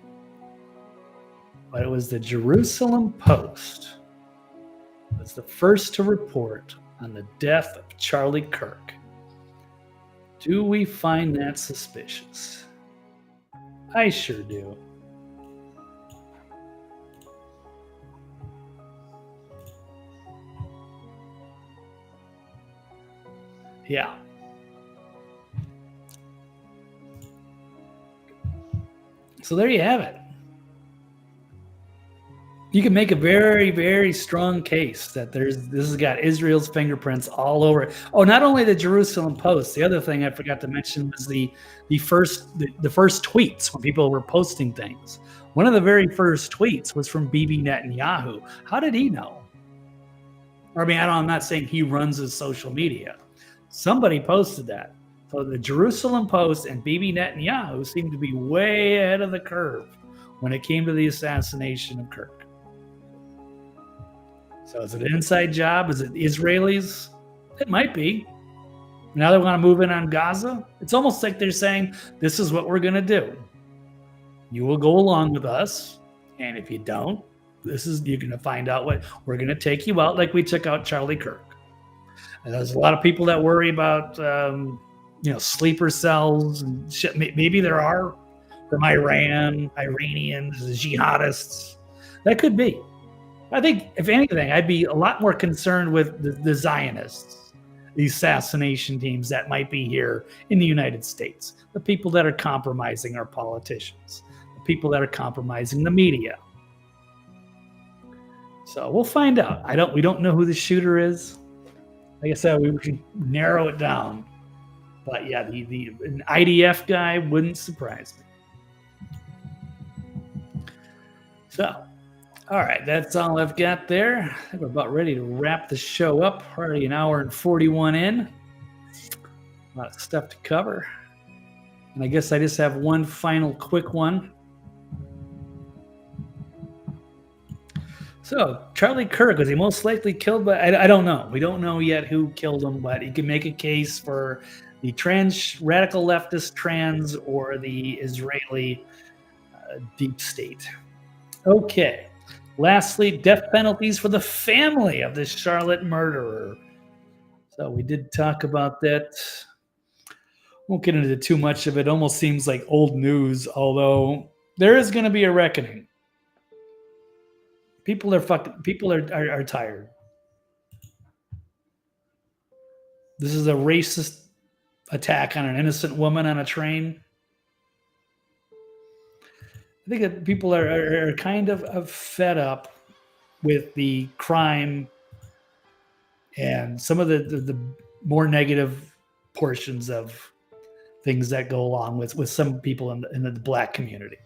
But it was the Jerusalem Post was the first to report on the death of Charlie Kirk. Do we find that suspicious? I sure do. Yeah. So there you have it. You can make a very, very strong case that this has got Israel's fingerprints all over it. Oh, not only the Jerusalem Post. The other thing I forgot to mention was the first tweets when people were posting things. One of the very first tweets was from Bibi Netanyahu. How did he know? Or, I mean, I'm not saying he runs his social media. Somebody posted that. So the Jerusalem Post and Bibi Netanyahu seemed to be way ahead of the curve when it came to the assassination of Kirk. So is it an inside job? Is it Israelis? It might be. Now they want to move in on Gaza. It's almost like they're saying, this is what we're going to do. You will go along with us. And if you don't, you're going to find out what we're going to take you out like we took out Charlie Kirk. And there's a lot of people that worry about, sleeper cells and shit. Maybe there are from Iran, Iranians, jihadists. That could be. I think, if anything, I'd be a lot more concerned with the Zionists, the assassination teams that might be here in the United States, the people that are compromising our politicians, the people that are compromising the media. So we'll find out. We don't know who the shooter is. Like I said, we should narrow it down. But yeah, an IDF guy wouldn't surprise me. So, all right, that's all I've got there. I think we're about ready to wrap the show up. Already an hour and 41 in. A lot of stuff to cover. And I guess I just have one final quick one. So, Charlie Kirk, was he most likely killed by... I don't know. We don't know yet who killed him, but you can make a case for the radical leftist trans or the Israeli deep state. Okay. Lastly, death penalties for the family of the Charlotte murderer. So we did talk about that. Won't get into too much of it. Almost seems like old news, although there is going to be a reckoning. People are tired. This is a racist attack on an innocent woman on a train. I think that people are kind of fed up with the crime and some of the more negative portions of things that go along with some people in the black community.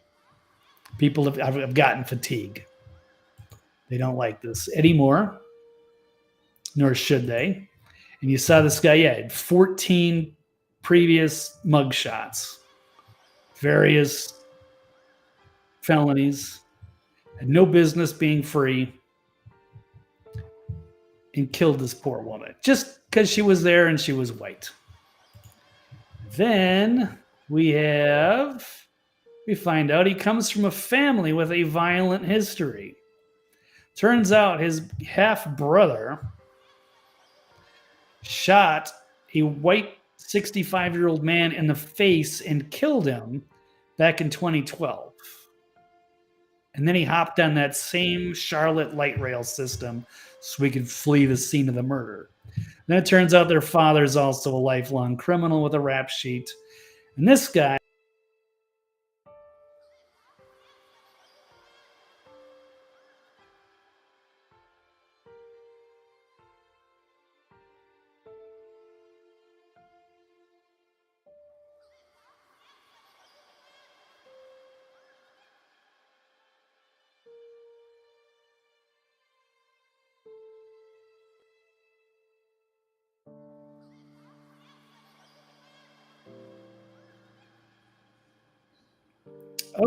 People have gotten fatigue. They don't like this anymore, nor should they. And you saw this guy, had 14 previous mugshots, various felonies, had no business being free, and killed this poor woman just because she was there and she was white. Then we find out he comes from a family with a violent history. Turns out his half-brother shot a white 65-year-old man in the face and killed him back in 2012. And then he hopped on that same Charlotte light rail system so he could flee the scene of the murder. Then it turns out their father is also a lifelong criminal with a rap sheet. And this guy...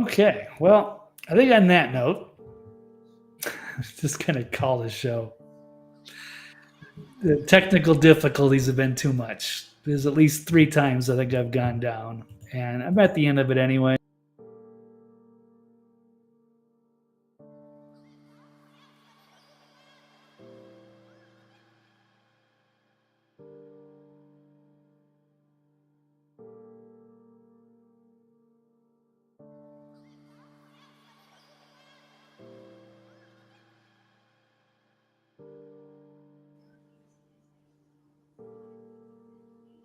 Okay, well, I think on that note, Just gonna call the show. The technical difficulties have been too much. There's at least 3 times I think I've gone down, and I'm at the end of it anyway.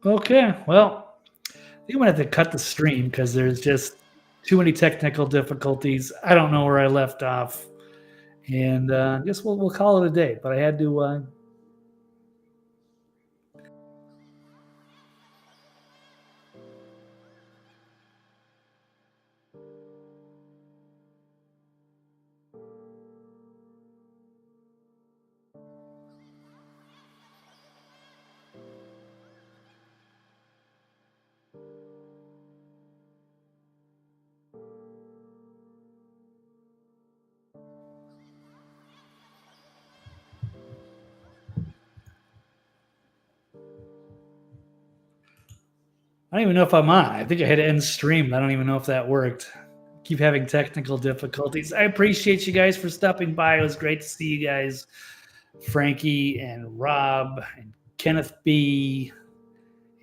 Okay, well, I think I'm gonna have to cut the stream because there's just too many technical difficulties. I don't know where I left off, and I guess we'll call it a day. But I had to. I don't even know if I'm on. I think I had to end stream. I don't even know if that worked. Keep having technical difficulties. I appreciate you guys for stopping by. It was great to see you guys, Frankie and Rob and Kenneth B,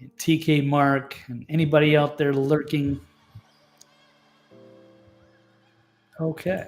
and TK Mark, and anybody out there lurking. Okay.